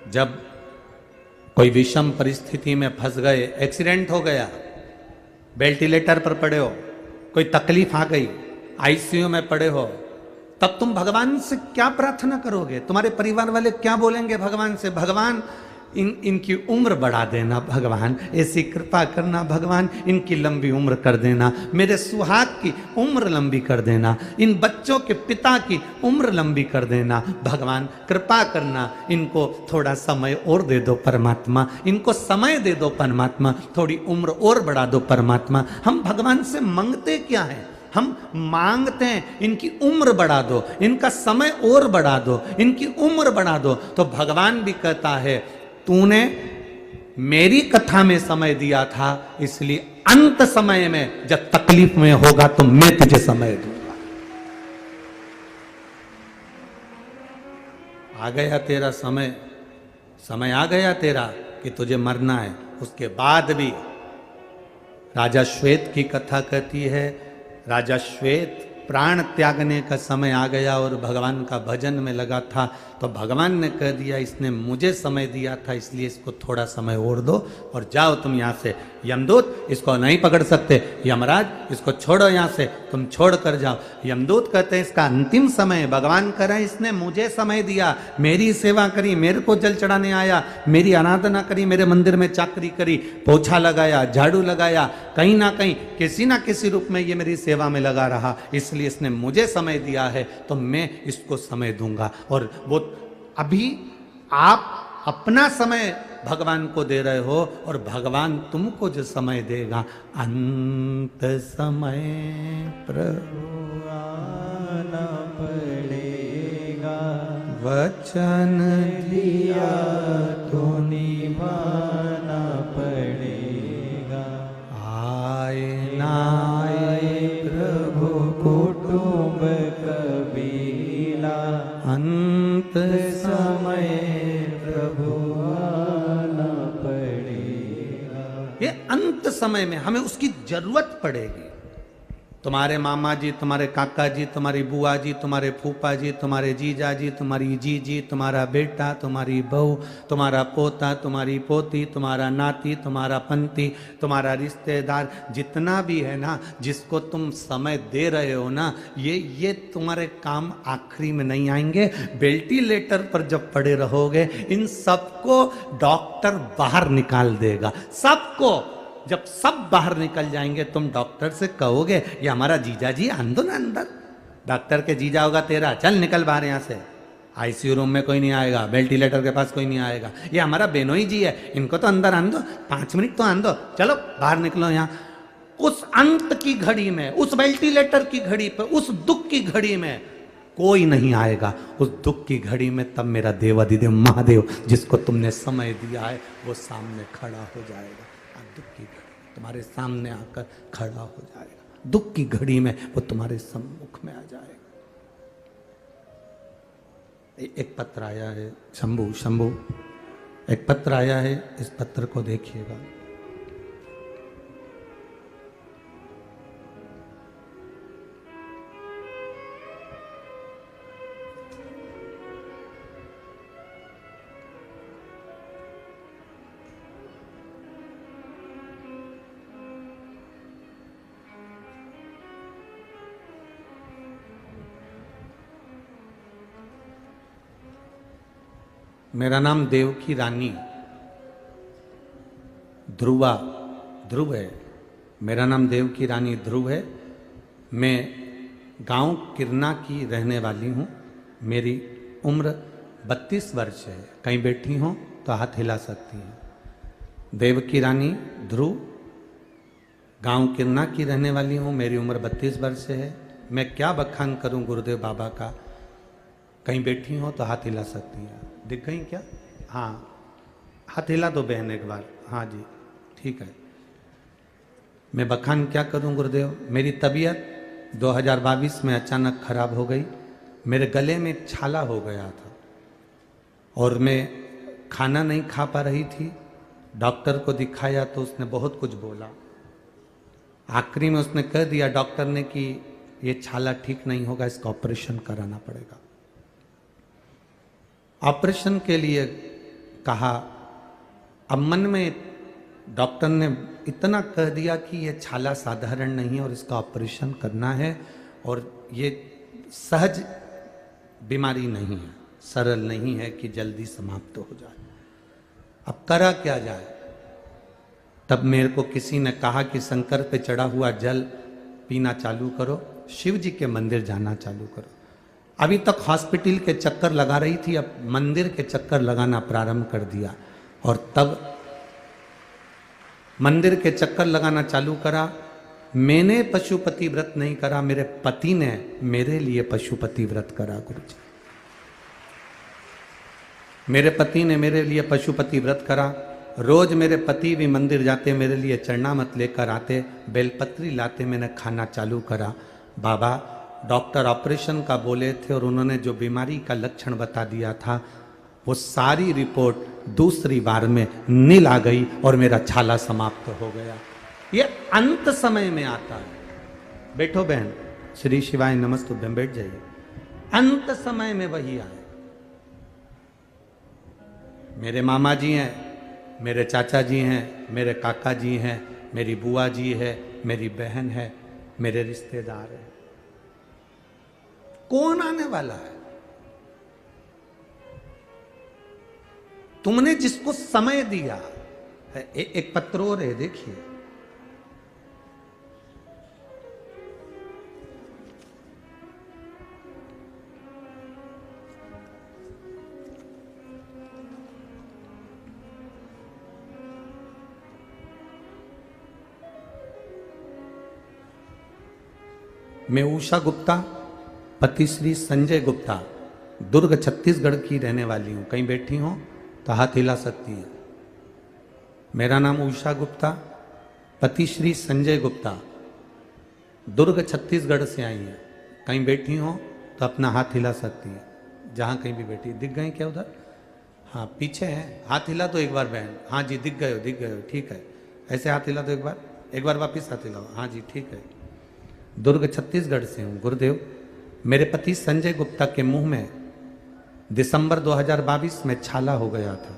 जब कोई विषम परिस्थिति में फंस गए, एक्सीडेंट हो गया, वेंटिलेटर पर पड़े हो, कोई तकलीफ आ गई, आईसीयू में पड़े हो, तब तुम भगवान से क्या प्रार्थना करोगे? तुम्हारे परिवार वाले क्या बोलेंगे भगवान से? भगवान इनकी उम्र बढ़ा देना, भगवान ऐसी कृपा करना, भगवान इनकी लंबी उम्र कर देना, मेरे सुहाग की उम्र लंबी कर देना, इन बच्चों के पिता की उम्र लंबी कर देना, भगवान कृपा करना, इनको थोड़ा समय और दे दो परमात्मा, इनको समय दे दो परमात्मा, थोड़ी उम्र और बढ़ा दो परमात्मा। हम भगवान से मांगते क्या है? हम मांगते हैं इनकी उम्र बढ़ा दो, इनका समय और बढ़ा दो, इनकी उम्र बढ़ा दो। तो भगवान भी कहता है तूने मेरी कथा में समय दिया था, इसलिए अंत समय में जब तकलीफ में होगा तो मैं तुझे समय दूंगा। आ गया तेरा समय, समय आ गया तेरा कि तुझे मरना है। उसके बाद भी राजा श्वेत की कथा कहती है, राजा श्वेत प्राण त्यागने का समय आ गया और भगवान का भजन में लगा था, तो भगवान ने कह दिया इसने मुझे समय दिया था, इसलिए इसको थोड़ा समय और दो और जाओ तुम यहाँ से। यमदूत इसको नहीं पकड़ सकते, यमराज इसको छोड़ो यहाँ से, तुम छोड़ कर जाओ। यमदूत कहते हैं इसका अंतिम समय, भगवान कह रहे हैं इसने मुझे समय दिया, मेरी सेवा करी, मेरे को जल चढ़ाने आया, मेरी आराधना करी, मेरे मंदिर में चाकरी करी, पोछा लगाया, झाड़ू लगाया, कहीं ना कहीं किसी ना किसी रूप में ये मेरी सेवा में लगा रहा, इसलिए इसने मुझे समय दिया है तो मैं इसको समय दूंगा। और वो अभी आप अपना समय भगवान को दे रहे हो और भगवान तुमको जो समय देगा, अंत समय प्रभु आना पड़ेगा, वचन दिया तो निभाना पड़ेगा, आए ना आए प्रभु कुटुंब कबीला, अंत समय प्रभु आना पड़ेगा। ये अंत समय में हमें उसकी जरूरत पड़ेगी। तुम्हारे मामा जी, तुम्हारे काका जी, तुम्हारी बुआ जी, तुम्हारे फूफा जी, तुम्हारे जीजा जी, तुम्हारी जीजी, तुम्हारा बेटा, तुम्हारी बहू, तुम्हारा पोता, तुम्हारी पोती, तुम्हारा नाती, तुम्हारा पंती, तुम्हारा रिश्तेदार, जितना भी है ना, जिसको तुम समय दे रहे हो ना, ये तुम्हारे काम आखिरी में नहीं आएंगे। वेंटिलेटर पर जब पड़े रहोगे, इन सबको डॉक्टर बाहर निकाल देगा, सबको। जब सब बाहर निकल जाएंगे, तुम डॉक्टर से कहोगे ये हमारा जीजा जी आंदो ना अंदर, डॉक्टर के जीजा होगा तेरा, चल निकल बाहर यहाँ से, आईसीयू रूम में कोई नहीं आएगा, वेंटिलेटर के पास कोई नहीं आएगा, ये हमारा बेनोई जी है, इनको तो अंदर आन दो, 5 मिनट तो आन दो, चलो बाहर निकलो यहाँ। उस अंत की घड़ी में, उस वेंटिलेटर की घड़ी पे, उस दुख की घड़ी में कोई नहीं आएगा। उस दुख की घड़ी में तब मेरा देवाधिदेव महादेव, जिसको तुमने समय दिया है, वो सामने खड़ा हो जाएगा। दुख की घड़ी तुम्हारे सामने आकर खड़ा हो जाएगा, दुख की घड़ी में वो तुम्हारे सम्मुख में आ जाएगा। एक पत्र आया है, शंभू एक पत्र आया है, इस पत्र को देखिएगा। मेरा नाम देवकी रानी ध्रुव है। मेरा नाम देवकी रानी ध्रुव है। मैं गांव किरना की रहने वाली हूँ। मेरी उम्र 32 वर्ष है। कहीं बैठी हो तो हाथ हिला सकती हैं। देवकी रानी ध्रुव, गांव किरना की रहने वाली हूँ। मेरी उम्र 32 वर्ष है। मैं क्या बखान करूँ गुरुदेव बाबा का। कहीं बैठी हो तो हाथ हिला सकती हैं। दिख गई क्या? हाँ, हाथ हिला दो बहन एक बार। हाँ जी, ठीक है। मैं बखान क्या करूं गुरुदेव। मेरी तबीयत 2022 में अचानक खराब हो गई। मेरे गले में छाला हो गया था और मैं खाना नहीं खा पा रही थी। डॉक्टर को दिखाया तो उसने बहुत कुछ बोला। आखिरी में उसने कह दिया डॉक्टर ने कि ये छाला ठीक नहीं होगा, इसका ऑपरेशन कराना पड़ेगा। ऑपरेशन के लिए कहा अब मन में डॉक्टर ने इतना कह दिया कि ये छाला साधारण नहीं है और इसका ऑपरेशन करना है और ये सहज बीमारी नहीं है, सरल नहीं है कि जल्दी समाप्त हो जाए। अब करा क्या जाए? तब मेरे को किसी ने कहा कि शंकर पे चढ़ा हुआ जल पीना चालू करो, शिव जी के मंदिर जाना चालू करो। अभी तक हॉस्पिटल के चक्कर लगा रही थी, अब मंदिर के चक्कर लगाना प्रारंभ कर दिया। और तब मंदिर के चक्कर लगाना चालू करा। मैंने पशुपति व्रत नहीं करा, मेरे पति ने मेरे लिए पशुपति व्रत करा। गुरु जी, मेरे पति ने मेरे लिए पशुपति व्रत करा। रोज मेरे पति भी मंदिर जाते, मेरे लिए चरणामत लेकर आते, बेलपत्री लाते, मैंने खाना चालू करा। बाबा डॉक्टर ऑपरेशन का बोले थे और उन्होंने जो बीमारी का लक्षण बता दिया था वो सारी रिपोर्ट दूसरी बार में नील आ गई और मेरा छाला समाप्त हो गया। ये अंत समय में आता है। बैठो बहन, श्री शिवाय नमस्तुभ्यं, बैठ जाइए। अंत समय में वही आए। मेरे मामा जी हैं, मेरे चाचा जी हैं, मेरे काका जी हैं, मेरी बुआ जी है, मेरी बहन है, मेरे रिश्तेदार हैं। कौन आने वाला है? तुमने जिसको समय दिया है। एक पत्र और है, देखिए। मैं उषा गुप्ता, पति श्री संजय गुप्ता, दुर्ग छत्तीसगढ़ की रहने वाली हूं। कहीं बैठी हो तो हाथ हिला सकती है। मेरा नाम उषा गुप्ता, पति श्री संजय गुप्ता, दुर्ग छत्तीसगढ़ से आई है। कहीं बैठी हो तो अपना हाथ हिला सकती है, जहां कहीं भी बैठी। दिख गए क्या उधर? हाँ, पीछे है। हाथ हिला तो एक बार बहन। हाँ जी, दिख गए हो, दिख गए हो, ठीक है। ऐसे हाथ हिला तो एक बार वापिस हाथ हिलाओ। हाँ जी, ठीक है। दुर्ग छत्तीसगढ़ से हूँ। गुरुदेव, मेरे पति संजय गुप्ता के मुंह में दिसंबर 2022 में छाला हो गया था।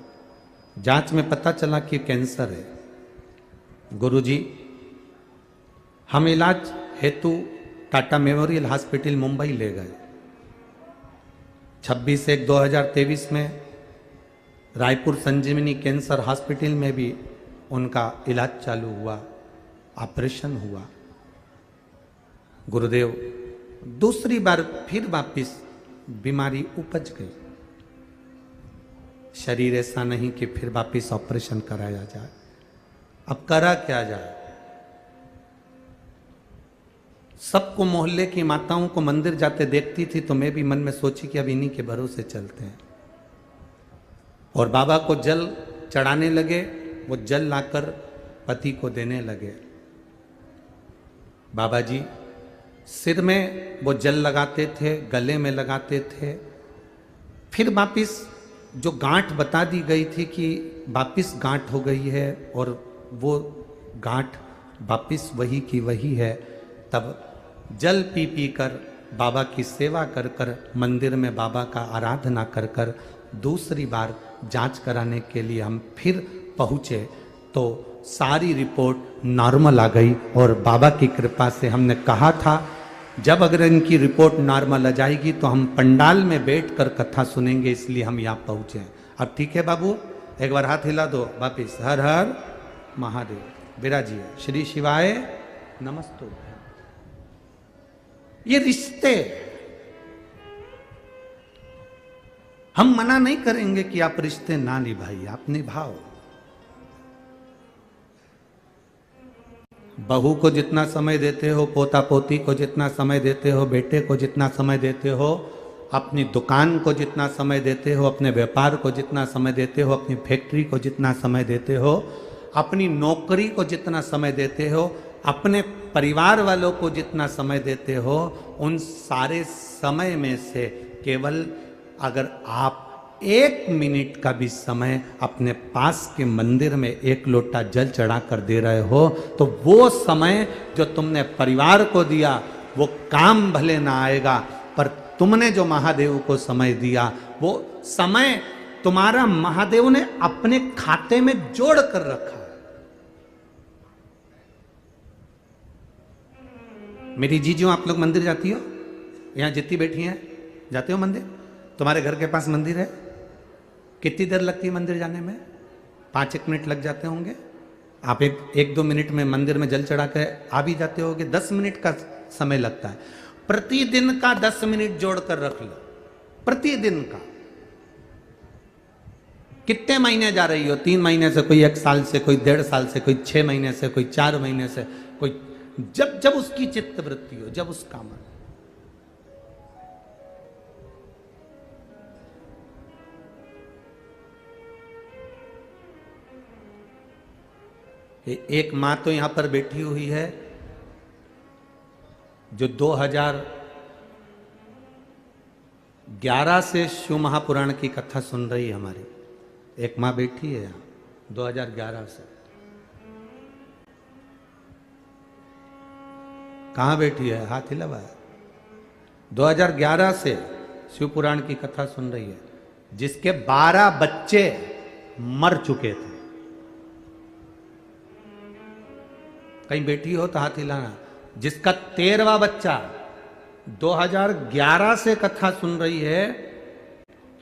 जांच में पता चला कि कैंसर है। गुरुजी, हम इलाज हेतु टाटा मेमोरियल हॉस्पिटल मुंबई ले गए। 26/1/2023 में रायपुर संजीवनी कैंसर हॉस्पिटल में भी उनका इलाज चालू हुआ, ऑपरेशन हुआ। गुरुदेव, दूसरी बार फिर वापिस बीमारी उपज गई। शरीर ऐसा नहीं कि फिर वापिस ऑपरेशन कराया जाए। अब करा क्या जाए? सबको, मोहल्ले की माताओं को मंदिर जाते देखती थी तो मैं भी मन में सोची कि अब इन्हीं के भरोसे चलते हैं। और बाबा को जल चढ़ाने लगे। वो जल लाकर पति को देने लगे। बाबा जी सिर में वो जल लगाते थे, गले में लगाते थे। फिर वापिस जो गांठ बता दी गई थी कि वापिस गांठ हो गई है और वो गांठ वापिस वही की वही है, तब जल पी पी कर, बाबा की सेवा कर कर, मंदिर में बाबा का आराधना कर कर दूसरी बार जांच कराने के लिए हम फिर पहुँचे तो सारी रिपोर्ट नॉर्मल आ गई। और बाबा की कृपा से हमने कहा था जब अगर इनकी रिपोर्ट नॉर्मल आ जाएगी तो हम पंडाल में बैठकर कथा सुनेंगे, इसलिए हम यहाँ पहुँचे। अब ठीक है बाबू, एक बार हाथ हिला दो वापिस। हर हर महादेव। विराजिए। श्री शिवाय नमस्तु। ये रिश्ते हम मना नहीं करेंगे कि आप रिश्ते ना निभाइए, आप निभाओ। बहू को जितना समय देते हो, पोता पोती को जितना समय देते हो, बेटे को जितना समय देते हो, अपनी दुकान को जितना समय देते हो, अपने व्यापार को जितना समय देते हो, अपनी फैक्ट्री को जितना समय देते हो, अपनी नौकरी को जितना समय देते हो, अपने परिवार वालों को जितना समय देते हो, उन सारे समय में से केवल अगर आप 1 मिनट का भी समय अपने पास के मंदिर में 1 लोटा जल चढ़ा कर दे रहे हो तो वो समय जो तुमने परिवार को दिया वो काम भले ना आएगा, पर तुमने जो महादेव को समय दिया वो समय तुम्हारा महादेव ने अपने खाते में जोड़ कर रखा है। मेरी जीजू, आप लोग मंदिर जाती हो? यहां जितनी बैठी हैं जाते हो मंदिर? तुम्हारे घर के पास मंदिर है? कितनी देर लगती है मंदिर जाने में? 5-1 मिनट लग जाते होंगे। आप एक 2 मिनट में मंदिर में जल चढ़ा के आ भी जाते होगे। 10 मिनट का समय लगता है। प्रतिदिन का 10 मिनट जोड़ कर रख लो, प्रतिदिन का। कितने महीने जा रही हो? 3 महीने से, कोई 1 साल से, कोई 1.5 साल से, कोई 6 महीने से, कोई 4 महीने से, कोई जब जब उसकी चित्त वृत्ति हो, जब उसका मन। एक मां तो यहां पर बैठी हुई है जो 2011 से शिव महापुराण की कथा सुन रही है। हमारी एक मां बैठी है यहां 2011 से। कहां बैठी है? हाथ हिलावा। 2011 से शिव पुराण की कथा सुन रही है, जिसके 12 बच्चे मर चुके थे। कहीं बैठी हो तो हाथ हिलाना। जिसका 13वां बच्चा 2011 से कथा सुन रही है,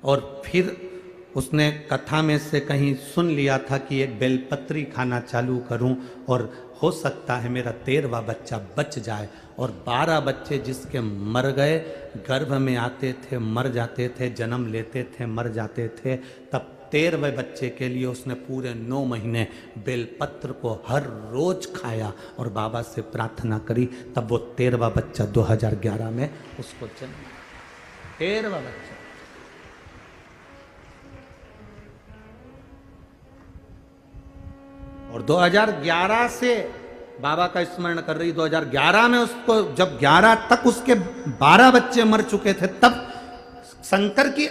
और फिर उसने कथा में से कहीं सुन लिया था कि एक बेलपत्री खाना चालू करूं और हो सकता है मेरा 13वां बच्चा बच जाए। और 12 बच्चे जिसके मर गए, गर्भ में आते थे, मर जाते थे, जन्म लेते थे, मर जाते थे। तब 13वें बच्चे के लिए उसने पूरे 9 महीने बेलपत्र को हर रोज खाया और बाबा से प्रार्थना करी। तब वो 13वां बच्चा 2011 में उसको जन्म। 13वां बच्चा। और 2011 से बाबा का स्मरण कर रही। 2011 में उसको, जब 11 तक उसके 12 बच्चे मर चुके थे, तब शंकर की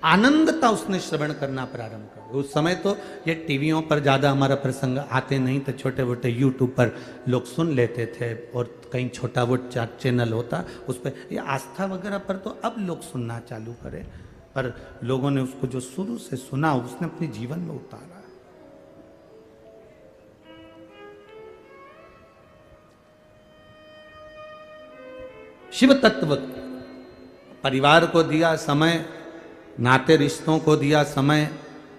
आनंदता उसने श्रवण करना प्रारंभ कर। उस समय तो ये टीवियों पर ज्यादा हमारा प्रसंग आते नहीं थे, छोटे मोटे यूट्यूब पर लोग सुन लेते थे, और कहीं छोटा वो चैनल होता उस पर, ये आस्था वगैरह पर तो अब लोग सुनना चालू करे। पर लोगों ने उसको जो शुरू से सुना, उसने अपने जीवन में उतारा। शिव तत्व परिवार को दिया समय, नाते रिश्तों को दिया समय,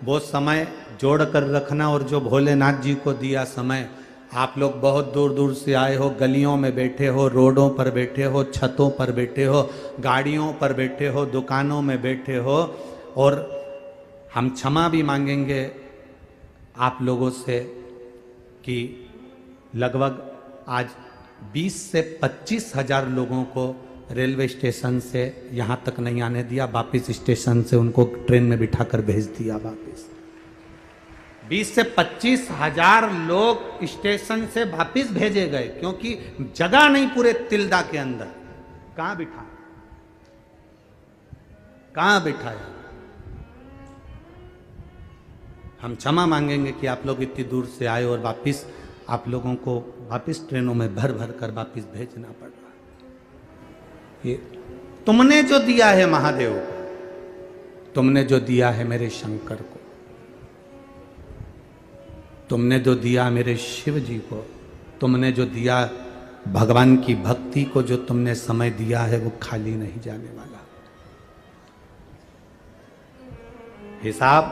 वो समय जोड़ कर रखना। और जो भोलेनाथ जी को दिया समय, आप लोग बहुत दूर दूर से आए हो, गलियों में बैठे हो, रोडों पर बैठे हो, छतों पर बैठे हो, गाड़ियों पर बैठे हो, दुकानों में बैठे हो। और हम क्षमा भी मांगेंगे आप लोगों से कि लगभग आज 20 से 25 हजार लोगों को रेलवे स्टेशन से यहाँ तक नहीं आने दिया, वापस स्टेशन से उनको ट्रेन में बिठाकर भेज दिया वापस। 20 से 25 हजार लोग स्टेशन से वापस भेजे गए, क्योंकि जगह नहीं पूरे तिल्दा के अंदर। कहाँ बिठा, कहाँ बिठाया? हम क्षमा मांगेंगे कि आप लोग इतनी दूर से आए और वापस आप लोगों को वापस ट्रेनों में भर भर कर वापस भेजना पड़ रहा। ये तुमने जो दिया है महादेव को, तुमने जो दिया है मेरे शंकर को, तुमने जो दिया मेरे शिव जी को, तुमने जो दिया भगवान की भक्ति को, जो तुमने समय दिया है वो खाली नहीं जाने वाला। हिसाब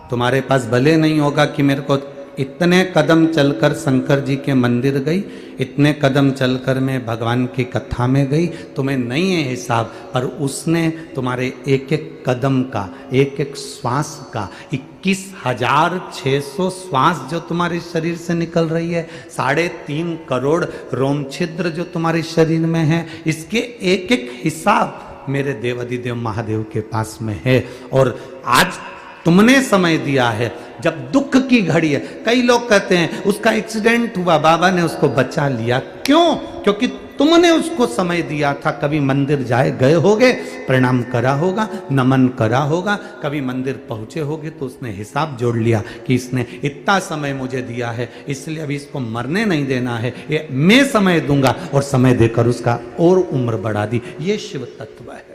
तुम्हारे पास भले नहीं होगा कि मेरे को इतने कदम चलकर शंकर जी के मंदिर गई, इतने कदम चलकर मैं भगवान की कथा में गई, तुम्हें नहीं है हिसाब, पर उसने तुम्हारे एक एक कदम का, एक एक श्वास का, 21,600 श्वास जो तुम्हारे शरीर से निकल रही है, 3.5 करोड़ रोम छिद्र जो तुम्हारे शरीर में है, इसके एक एक हिसाब मेरे देवाधिदेव महादेव के पास में है। और आज तुमने समय दिया है, जब दुख की घड़ी है। कई लोग कहते हैं उसका एक्सीडेंट हुआ, बाबा ने उसको बचा लिया। क्यों? क्योंकि तुमने उसको समय दिया था। कभी मंदिर गए होगे, प्रणाम करा होगा, नमन करा होगा, कभी मंदिर पहुंचे होगे तो उसने हिसाब जोड़ लिया कि इसने इतना समय मुझे दिया है, इसलिए अभी इसको मरने नहीं देना है, ये मैं समय दूंगा, और समय देकर उसका और उम्र बढ़ा दी। ये शिव तत्व है,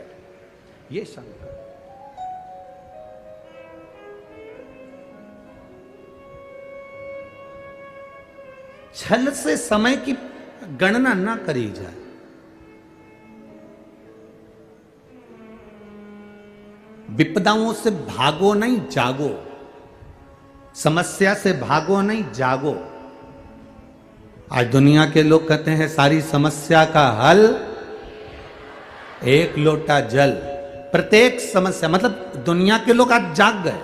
ये शंकर। छल से समय की गणना ना करी जाए। विपदाओं से भागो नहीं, जागो। समस्या से भागो नहीं, जागो। आज दुनिया के लोग कहते हैं सारी समस्या का हल एक लोटा जल। प्रत्येक समस्या, मतलब दुनिया के लोग आज जाग गए।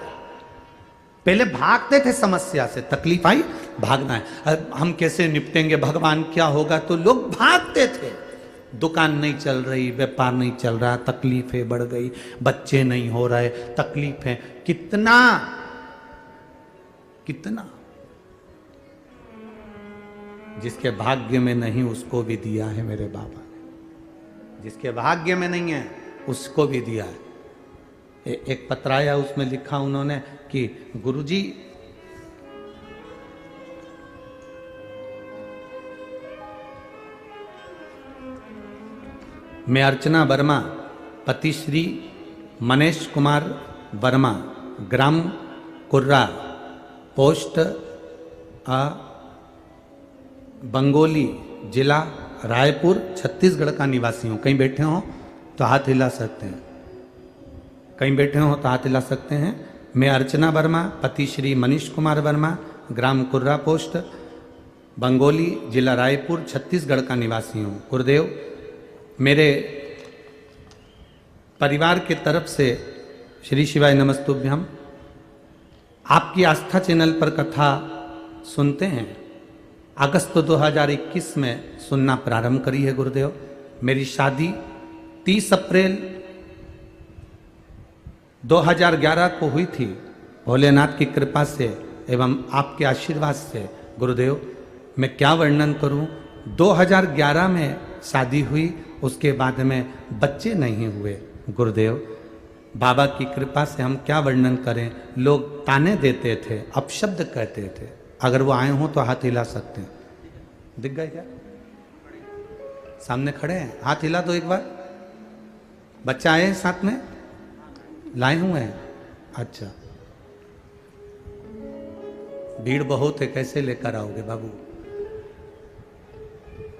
पहले भागते थे समस्या से, तकलीफ आई भागना है, हम कैसे निपटेंगे, भगवान क्या होगा, तो लोग भागते थे। दुकान नहीं चल रही, व्यापार नहीं चल रहा, तकलीफें बढ़ गई, बच्चे नहीं हो रहे, तकलीफें। कितना कितना जिसके भाग्य में नहीं उसको भी दिया है मेरे बाबा ने। जिसके भाग्य में नहीं है उसको भी दिया है। एक पत्र आया, उसमें लिखा उन्होंने कि गुरुजी मैं अर्चना वर्मा, पति श्री मनीष कुमार वर्मा, ग्राम कुर्रा, पोस्ट बंगोली, जिला रायपुर, छत्तीसगढ़ का निवासी हूं। कहीं बैठे हो तो हाथ हिला सकते हैं, कहीं बैठे हो तो हाथ हिला सकते हैं। मैं अर्चना वर्मा, पति श्री मनीष कुमार वर्मा, ग्राम कुर्रा, पोस्ट बंगोली, जिला रायपुर, छत्तीसगढ़ का निवासी हूँ। गुरुदेव, मेरे परिवार के तरफ से श्री शिवाय नमस्तुभ्यम। आपकी आस्था चैनल पर कथा सुनते हैं। अगस्त 2021 में सुनना प्रारंभ करी है गुरुदेव। मेरी शादी 30 अप्रैल 2011 को हुई थी। भोलेनाथ की कृपा से एवं आपके आशीर्वाद से गुरुदेव, मैं क्या वर्णन करूं। 2011 में शादी हुई, उसके बाद में बच्चे नहीं हुए गुरुदेव। बाबा की कृपा से हम क्या वर्णन करें। लोग ताने देते थे, अपशब्द कहते थे। अगर वो आए हों तो हाथ हिला सकते हैं। दिख गए क्या? सामने खड़े हैं, हाथ हिला दो एक बार। बच्चा आए हैं साथ में, लाए हुए हैं। अच्छा, भीड़ बहुत है, कैसे लेकर आओगे बाबू?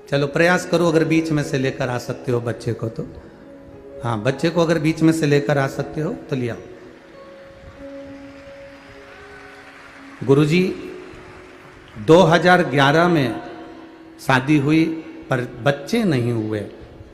चलो प्रयास करो, अगर बीच में से लेकर आ सकते हो बच्चे को तो। हाँ, बच्चे को अगर बीच में से लेकर आ सकते हो तो लिया। गुरुजी 2011 में शादी हुई पर बच्चे नहीं हुए।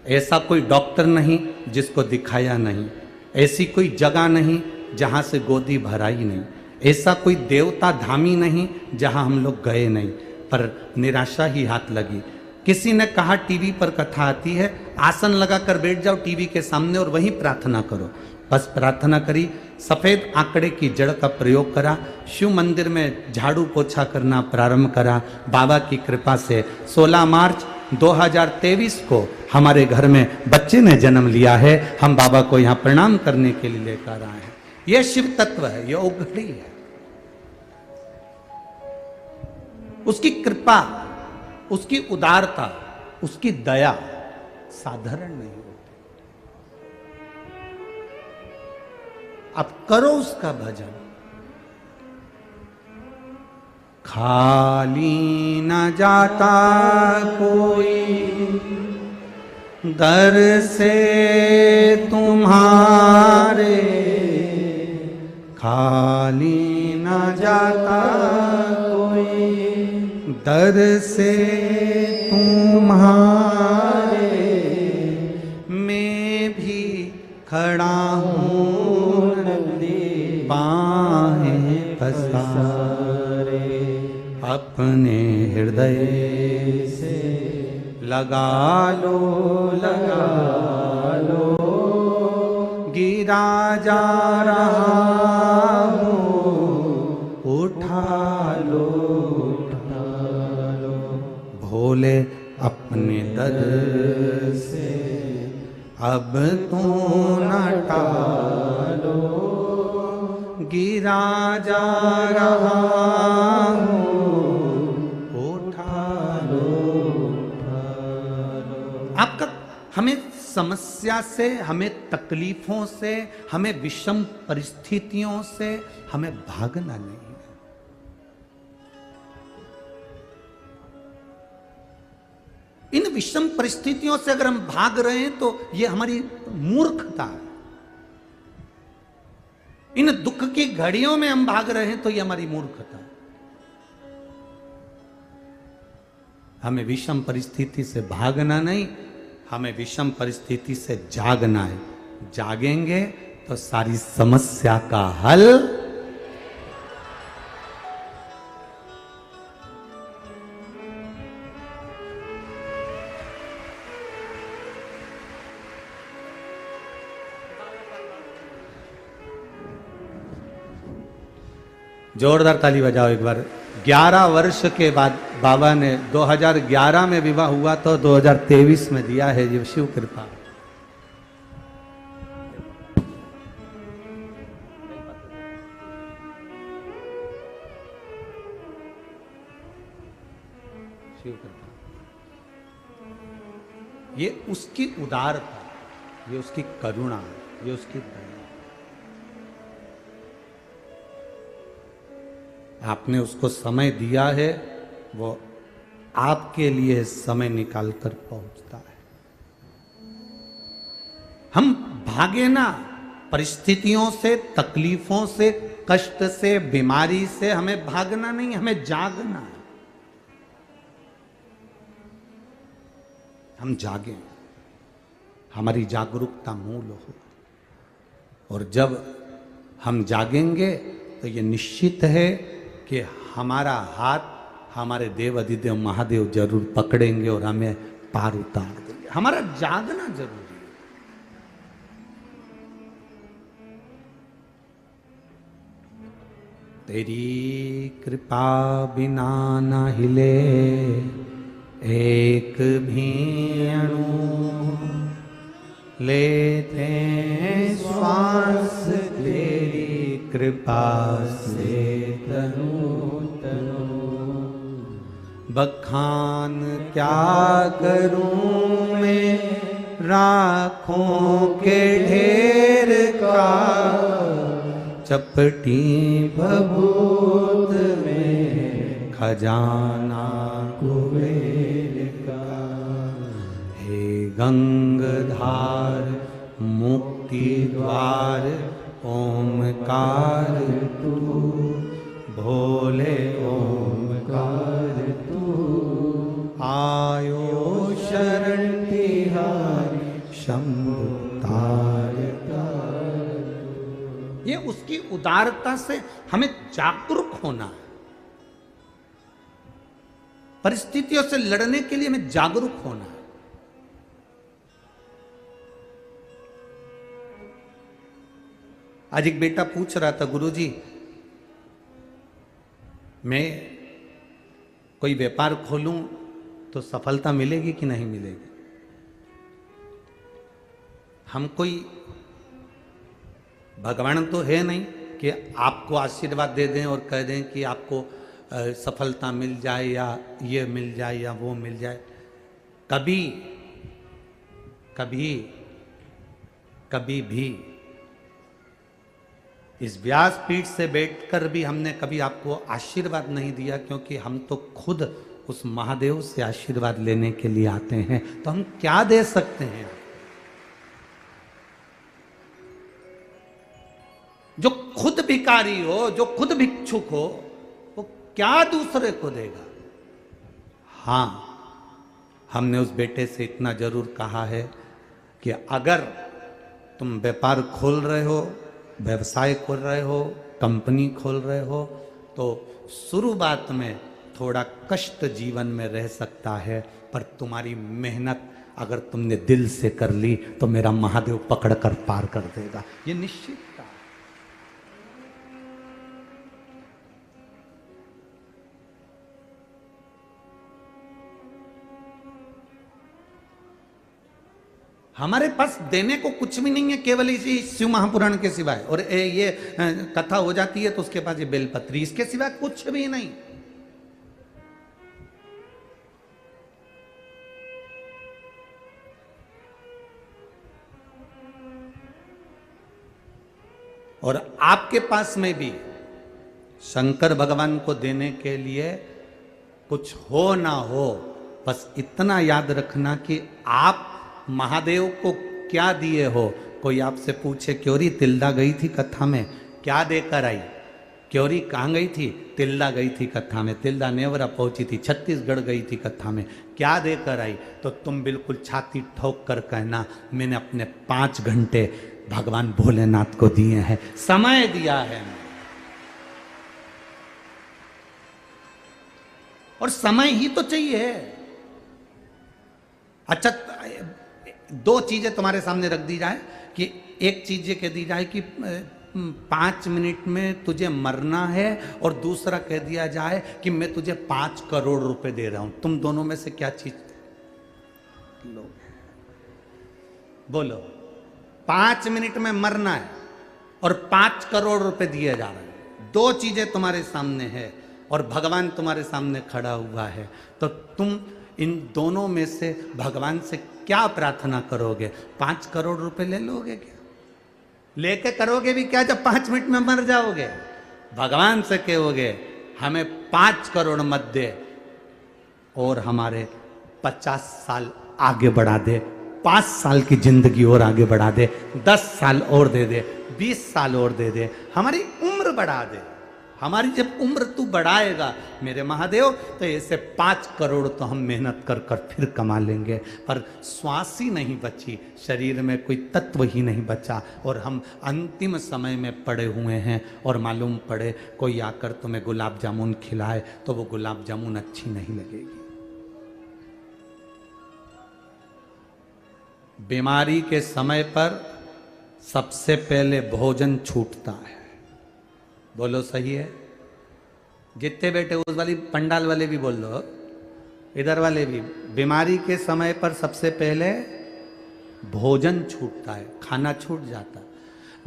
ऐसा कोई डॉक्टर नहीं जिसको दिखाया नहीं, ऐसी कोई जगह नहीं जहाँ से गोदी भराई नहीं, ऐसा कोई देवता धामी नहीं जहाँ हम लोग गए नहीं, पर निराशा ही हाथ लगी। किसी ने कहा टीवी पर कथा आती है, आसन लगाकर बैठ जाओ टीवी के सामने और वहीं प्रार्थना करो। बस प्रार्थना करी, सफेद आंकड़े की जड़ का प्रयोग करा, शिव मंदिर में झाड़ू पोछा करना प्रारंभ करा। बाबा की कृपा से 16 मार्च 2023 को हमारे घर में बच्चे ने जन्म लिया है। हम बाबा को यहाँ प्रणाम करने के लिए लेकर आए हैं। यह शिव तत्व है, यह उघड़ी है। उसकी कृपा, उसकी उदारता, उसकी दया साधारण नहीं होती। अब करो उसका भजन। खाली न जाता कोई दर से तुम्हारे, खाली न जाता कोई दर से तुम्हारे, मैं भी खड़ा हूँ बाहें पसारे, अपने हृदय से लगा लो, लगा लो, गिरा जा रहा हूँ उठा लो, भोले अपने दर से अब तू न टालो, गिरा जा रहा हूँ उठा लो, आपका हमें समस्या से, हमें तकलीफों से, हमें विषम परिस्थितियों से हमें भागना नहीं है। इन विषम परिस्थितियों से अगर हम भाग रहे हैं तो ये हमारी मूर्खता है। इन दुख की घड़ियों में हम भाग रहे हैं तो ये हमारी मूर्खता है। हमें विषम परिस्थिति से भागना नहीं, हमें विषम परिस्थिति से जागना है। जागेंगे तो सारी समस्या का हल जोरदार ताली बजाओ एक बार। 11 वर्ष के बाद बाबा ने 2011 में विवाह हुआ तो 2023 में दिया है, ये शिव कृपा। शिव कृपा, ये उसकी उदारता, ये उसकी करुणा, ये उसकी दया। आपने उसको समय दिया है, वो आपके लिए समय निकाल कर पहुंचता है। हम भागे ना परिस्थितियों से, तकलीफों से, कष्ट से, बीमारी से। हमें भागना नहीं, हमें जागना है। हम जागें, हमारी जागरूकता मूल हो। और जब हम जागेंगे तो ये निश्चित है कि हमारा हाथ हमारे देव अधिदेव महादेव जरूर पकड़ेंगे और हमें पार उतार देंगे। हमारा जागना जरूरी है। तेरी कृपा बिना न हिले एक भी अणु, लेते श्वास तेरी कृपा से तनु तनु। बखान क्या करूं मैं राखों के ढेर का, चपटी भभूत में खजाना कुबेर का। हे गंगधार मुक्ति द्वार ओमकार तू, भोले ओमकार तू। आयो शरण तिहारी शंभु तारका। ये उसकी उदारता से हमें जागरूक होना है। परिस्थितियों से लड़ने के लिए हमें जागरूक होना है। आज एक बेटा पूछ रहा था, गुरुजी मैं कोई व्यापार खोलूं तो सफलता मिलेगी कि नहीं मिलेगी? हम कोई भगवान तो है नहीं कि आपको आशीर्वाद दे दें और कह दें कि आपको सफलता मिल जाए या ये मिल जाए या वो मिल जाए। कभी कभी कभी भी इस व्यासपीठ से बैठकर भी हमने कभी आपको आशीर्वाद नहीं दिया, क्योंकि हम तो खुद उस महादेव से आशीर्वाद लेने के लिए आते हैं। तो हम क्या दे सकते हैं? जो खुद भिखारी हो, जो खुद भिक्षुक हो, वो क्या दूसरे को देगा? हां, हमने उस बेटे से इतना जरूर कहा है कि अगर तुम व्यापार खोल रहे हो, व्यवसाय खोल रहे हो, कंपनी खोल रहे हो, तो शुरुआत में थोड़ा कष्ट जीवन में रह सकता है, पर तुम्हारी मेहनत अगर तुमने दिल से कर ली तो मेरा महादेव पकड़ कर पार कर देगा। ये निश्चित था। हमारे पास देने को कुछ भी नहीं है, केवल इसी शिव महापुराण के सिवाय। और ये कथा हो जाती है तो उसके पास ये बेलपत्री, इसके सिवाय कुछ भी नहीं। और आपके पास में भी शंकर भगवान को देने के लिए कुछ हो ना हो, बस इतना याद रखना कि आप महादेव को क्या दिए हो। कोई आपसे पूछे क्योरी तिल्दा गई थी कथा में, क्या देकर आई? क्योरी कहाँ गई थी? तिल्दा गई थी कथा में। तिल्दा नेवरा पहुंची थी, छत्तीसगढ़ गई थी कथा में, क्या देकर आई? तो तुम बिल्कुल छाती ठोक कर कहना, मैंने अपने 5 घंटे भगवान भोलेनाथ को दिए हैं, समय दिया है। और समय ही तो चाहिए। अच्छा, 2 चीजें तुम्हारे सामने रख दी जाए कि एक चीज ये कह दी जाए कि 5 मिनट में तुझे मरना है, और दूसरा कह दिया जाए कि मैं तुझे 5 करोड़ रुपए दे रहा हूं। तुम दोनों में से क्या चीज लो? बोलो। 5 मिनट में मरना है और 5 करोड़ रुपए दिए जा रहे हैं। 2 चीजें तुम्हारे सामने है और भगवान तुम्हारे सामने खड़ा हुआ है, तो तुम इन दोनों में से भगवान से क्या प्रार्थना करोगे? 5 करोड़ रुपए ले लोगे क्या? लेके करोगे भी क्या जब 5 मिनट में मर जाओगे? भगवान से कहोगे हमें 5 करोड़ मत दे और हमारे 50 साल आगे बढ़ा दे, 5 साल की जिंदगी और आगे बढ़ा दे, 10 साल और दे दे, 20 साल और दे दे, हमारी उम्र बढ़ा दे। हमारी जब उम्र तू बढ़ाएगा मेरे महादेव, तो ऐसे 5 करोड़ तो हम मेहनत कर कर फिर कमा लेंगे। पर श्वास ही नहीं बची, शरीर में कोई तत्व ही नहीं बचा, और हम अंतिम समय में पड़े हुए हैं। और मालूम पड़े कोई आकर तुम्हें गुलाब जामुन खिलाए तो वो गुलाब जामुन अच्छी नहीं लगेगी। बीमारी के समय पर सबसे पहले भोजन छूटता है। बोलो सही है? जितने बैठे उस वाली पंडाल वाले भी बोल लो, इधर वाले भी। बीमारी के समय पर सबसे पहले भोजन छूटता है, खाना छूट जाता है।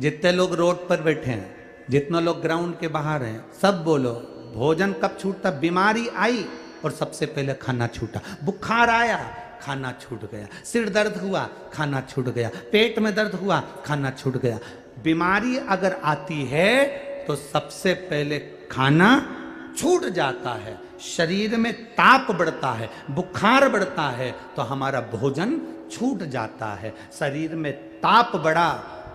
जितने लोग रोड पर बैठे हैं, जितने लोग ग्राउंड के बाहर हैं, सब बोलो भोजन कब छूटता? बीमारी आई और सबसे पहले खाना छूटा। बुखार आया, खाना छूट गया। सिर दर्द हुआ, खाना छूट गया। पेट में दर्द हुआ, खाना छूट गया। बीमारी अगर आती है तो सबसे पहले खाना छूट जाता है। शरीर में ताप बढ़ता है, बुखार बढ़ता है, तो हमारा भोजन छूट जाता है। शरीर में ताप बढ़ा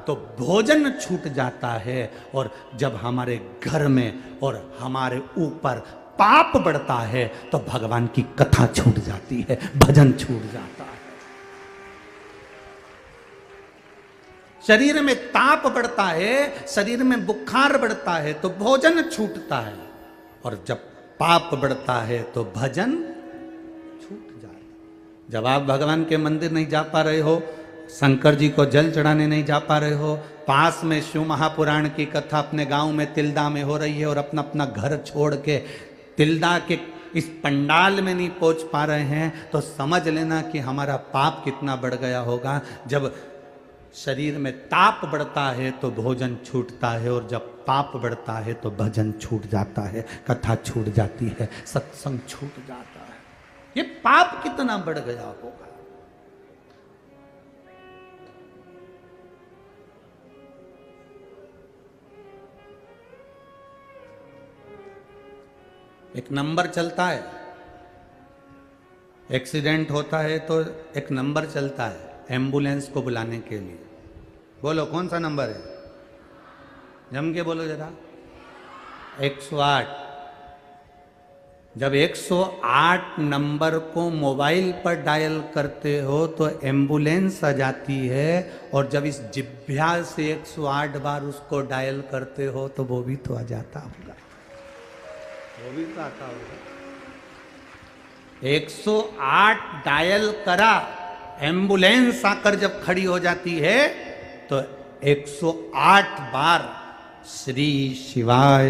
तो भोजन छूट जाता है। और जब हमारे घर में और हमारे ऊपर पाप बढ़ता है तो भगवान की कथा छूट जाती है, भजन छूट जाता है। शरीर में ताप बढ़ता है, शरीर में बुखार बढ़ता है तो भोजन छूटता है। और जब पाप बढ़ता है तो भजन छूट जाता है। जब आप भगवान के मंदिर नहीं जा पा रहे हो, शंकर जी को जल चढ़ाने नहीं जा पा रहे हो, पास में शिव महापुराण की कथा अपने गांव में तिल्दा में हो रही है, और अपना अपना घर छोड़ के तिल्दा के इस पंडाल में नहीं पहुंच पा रहे हैं, तो समझ लेना कि हमारा पाप कितना बढ़ गया होगा। जब शरीर में ताप बढ़ता है तो भोजन छूटता है, और जब पाप बढ़ता है तो भजन छूट जाता है, कथा छूट जाती है, सत्संग छूट जाता है। ये पाप कितना बढ़ गया होगा। एक नंबर चलता है, एक्सीडेंट होता है तो एक नंबर चलता है एम्बुलेंस को बुलाने के लिए। बोलो कौन सा नंबर है? जम के बोलो जरा। 108। जब 108 नंबर को मोबाइल पर डायल करते हो तो एम्बुलेंस आ जाती है, और जब इस जिभ्या से 108 बार उसको डायल करते हो तो वो भी तो आ जाता होगा, वो भी तो आता होगा। 108 डायल करा, एम्बुलेंस आकर जब खड़ी हो जाती है तो 108 बार श्री शिवाय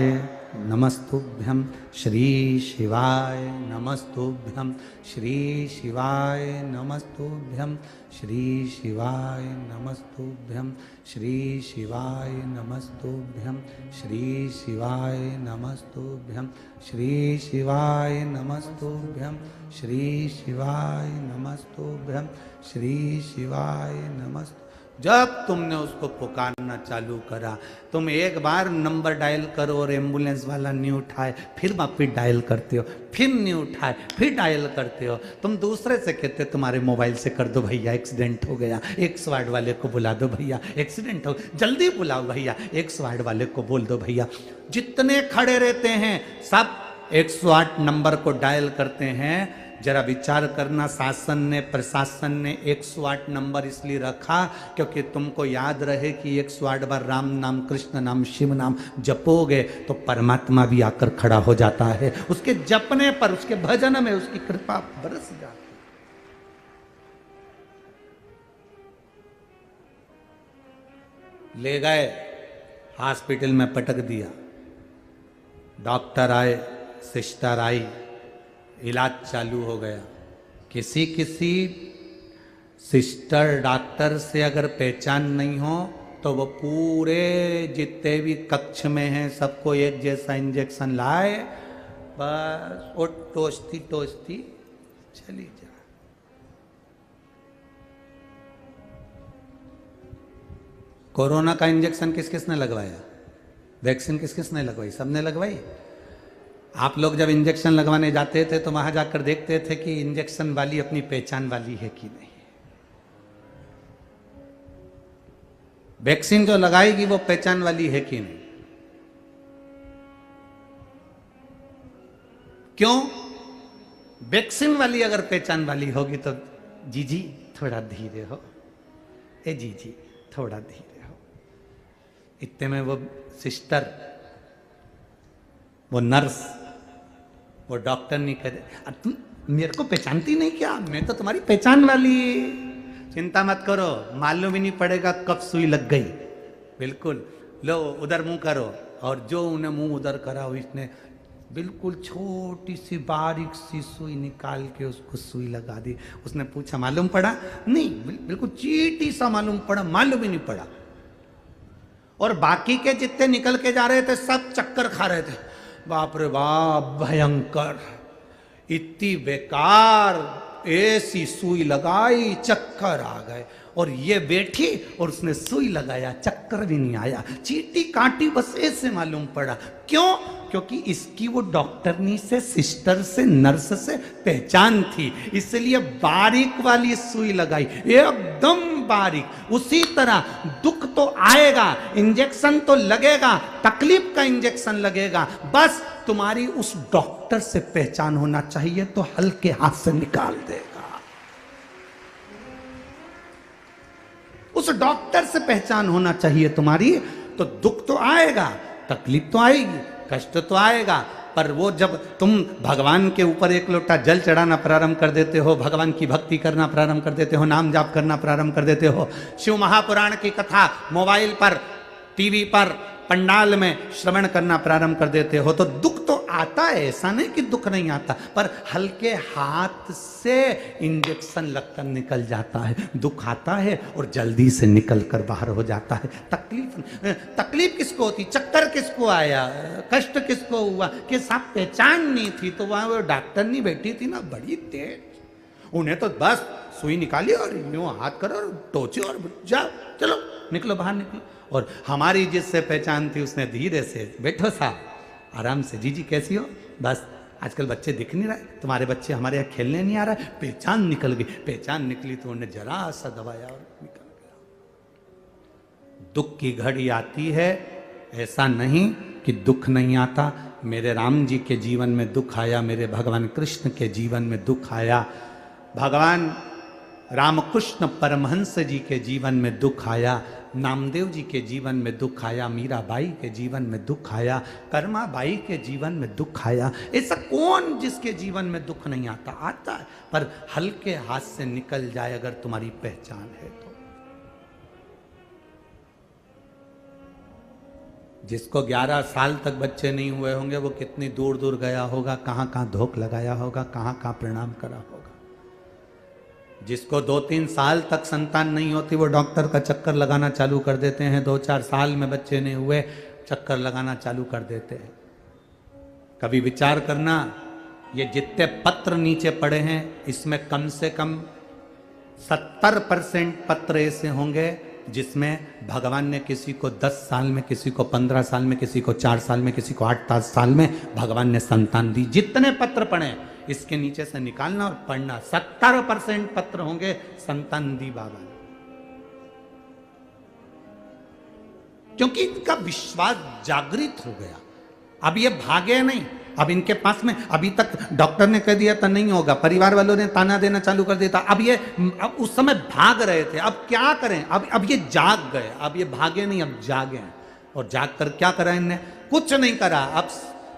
नमस्तुभ्यं, श्री शिवाय नमस्तुभ्यं, श्री शिवाय नमस्तुभ्यं, श्री शिवाय नमस्तुभ्यं, श्री शिवाय नमस्तुभ्यं, श्री शिवाय नमस्तुभ्यं, श्री शिवाय नमस्तुभ्यं, श्री शिवाय नमस्तुभ्यं, श्री शिवाय नमस्तु। जब तुमने उसको पुकारना चालू करा, तुम एक बार नंबर डायल करो और एम्बुलेंस वाला नहीं उठाए, फिर वापिस डायल करते हो, फिर नहीं उठाए, फिर डायल करते हो। तुम दूसरे से कहते तुम्हारे मोबाइल से कर दो भैया एक्सीडेंट हो गया, 108 वाले को बुला दो भैया एक्सीडेंट हो, जल्दी बुलाओ भैया, 108 वाले को बोल दो भैया। जितने खड़े रहते हैं सब 108 नंबर को डायल करते हैं। जरा विचार करना, शासन ने, प्रशासन ने 108 नंबर इसलिए रखा क्योंकि तुमको याद रहे कि 108 बार राम नाम, कृष्ण नाम, शिव नाम जपोगे तो परमात्मा भी आकर खड़ा हो जाता है। उसके जपने पर, उसके भजन में उसकी कृपा बरस जाती। ले गए हॉस्पिटल में, पटक दिया, डॉक्टर आए, सिस्टर आई, इलाज चालू हो गया। किसी किसी सिस्टर डॉक्टर से अगर पहचान नहीं हो तो वो पूरे जितने भी कक्ष में हैं सबको एक जैसा इंजेक्शन लाए, बस वो टोचती टोचती चली जा। कोरोना का इंजेक्शन किस किसने लगवाया? वैक्सीन किस किसने लगवाई? सबने लगवाई। आप लोग जब इंजेक्शन लगवाने जाते थे तो वहां जाकर देखते थे कि इंजेक्शन वाली अपनी पहचान वाली है कि नहीं। वैक्सीन जो लगाएगी वो पहचान वाली है कि नहीं। क्यों? वैक्सीन वाली अगर पहचान वाली होगी तो जीजी थोड़ा धीरे हो, ए जीजी थोड़ा धीरे हो। इतने में वो सिस्टर, वो नर्स, वो डॉक्टर नहीं कहते तुम मेरे को पहचानती नहीं क्या? मैं तो तुम्हारी पहचान वाली। चिंता मत करो, मालूम ही नहीं पड़ेगा कब सुई लग गई। बिल्कुल, लो उधर मुंह करो। और जो उन्हें मुंह उधर करा इसने बिल्कुल छोटी सी बारीक सी सुई निकाल के उसको सुई लगा दी। उसने पूछा मालूम पड़ा? नहीं, बिल्कुल चीटी सा मालूम पड़ा, मालूम ही नहीं पड़ा। और बाकी के जितने निकल के जा रहे थे सब चक्कर खा रहे थे। बाप रे बाप, भयंकर, इतनी बेकार, ऐसी सुई लगाई, चक्कर आ गए। और ये बैठी और उसने सुई लगाया, चक्कर भी नहीं आया, चीटी काटी बस ऐसे मालूम पड़ा। क्यों? क्योंकि इसकी वो डॉक्टरनी से, सिस्टर से, नर्स से पहचान थी, इसलिए बारीक वाली सुई लगाई, एकदम बारीक। उसी तरह दुख तो आएगा, इंजेक्शन तो लगेगा, तकलीफ का इंजेक्शन लगेगा, बस तुम्हारी उस डॉक्टर से पहचान होना चाहिए तो हल्के हाथ से निकाल देगा। उस डॉक्टर से पहचान होना चाहिए तुम्हारी, तो दुख तो आएगा, तकलीफ तो आएगी, कष्ट तो आएगा, पर वो जब तुम भगवान के ऊपर एक लोटा जल चढ़ाना प्रारंभ कर देते हो, भगवान की भक्ति करना प्रारंभ कर देते हो, नाम जाप करना प्रारंभ कर देते हो, शिव महापुराण की कथा मोबाइल पर, टीवी पर, पंडाल में श्रवण करना प्रारंभ कर देते हो, तो दुख तो आता है, ऐसा नहीं कि दुख नहीं आता, पर हल्के हाथ से इंजेक्शन लगकर निकल जाता है। दुख आता है और जल्दी से निकल कर बाहर हो जाता है। तकलीफ किसको होती, चक्कर किसको आया, कष्ट किसको हुआ कि साहब पहचान नहीं थी, तो वहां वो डॉक्टर नहीं बैठी थी ना, बड़ी तेज, उन्हें तो बस सुई निकाली और यूं हाथ करो और टोचे और जाओ, चलो निकलो, बाहर निकलो। और हमारी जिससे पहचान थी उसने धीरे से, बैठो साहब, आराम से, जीजी कैसी हो, बस आजकल बच्चे दिख नहीं रहे, तुम्हारे बच्चे हमारे यहाँ खेलने नहीं आ रहा है, पहचान निकल गई। पहचान निकली तो उन्हें जरा सा दबाया और निकल गया। दुख की घड़ी आती है, ऐसा नहीं कि दुख नहीं आता। मेरे राम जी के जीवन में दुख आया, मेरे भगवान कृष्ण के जीवन में दुख आया, भगवान रामकृष्ण परमहंस जी के जीवन में दुख आया, नामदेव जी के जीवन में दुख आया, मीराबाई के जीवन में दुख आया, कर्माबाई के जीवन में दुख आया। ऐसा कौन जिसके जीवन में दुख नहीं आता? आता है, पर हल्के हाथ से निकल जाए अगर तुम्हारी पहचान है तो। जिसको 11 साल तक बच्चे नहीं हुए होंगे वो कितनी दूर दूर गया होगा, कहाँ कहाँ धोख लगाया होगा, कहाँ कहाँ प्रणाम करा होगा। जिसको 2-3 साल तक संतान नहीं होती वो डॉक्टर का चक्कर लगाना चालू कर देते हैं, 2-4 साल में बच्चे नहीं हुए चक्कर लगाना चालू कर देते हैं। कभी विचार करना, ये जितने पत्र नीचे पड़े हैं इसमें कम से कम 70% पत्र ऐसे होंगे जिसमें भगवान ने किसी को 10 साल में, किसी को 15 साल में, किसी को 4 साल में, किसी को 8 साल में भगवान ने संतान दी। जितने पत्र पढ़े इसके नीचे से निकालना और पढ़ना, 70% पत्र होंगे संतान दी बाबा ने। क्योंकि इनका विश्वास जागृत हो गया। अब ये भागे नहीं, अब इनके पास में अभी तक डॉक्टर ने कह दिया था नहीं होगा, परिवार वालों ने ताना देना चालू कर दिया था, अब उस समय भाग रहे थे, अब क्या करें, अब ये जाग गए, अब ये भागे नहीं, अब जागे हैं। और जाग कर क्या करा इनने? कुछ नहीं करा। अब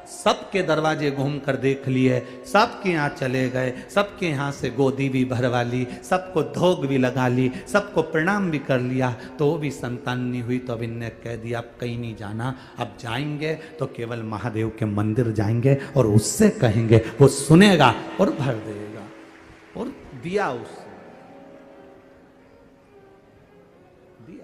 सबके दरवाजे घूम कर देख लिए, सबके यहाँ चले गए, सबके यहाँ से गोदी भी भरवा ली, सबको धोग भी लगा ली, सबको प्रणाम भी कर लिया, तो वो भी संतान नहीं हुई। तो अब इनने कह दिया अब कहीं नहीं जाना, अब जाएंगे तो केवल महादेव के मंदिर जाएंगे और उससे कहेंगे, वो सुनेगा और भर देगा। और दिया उससे दिया।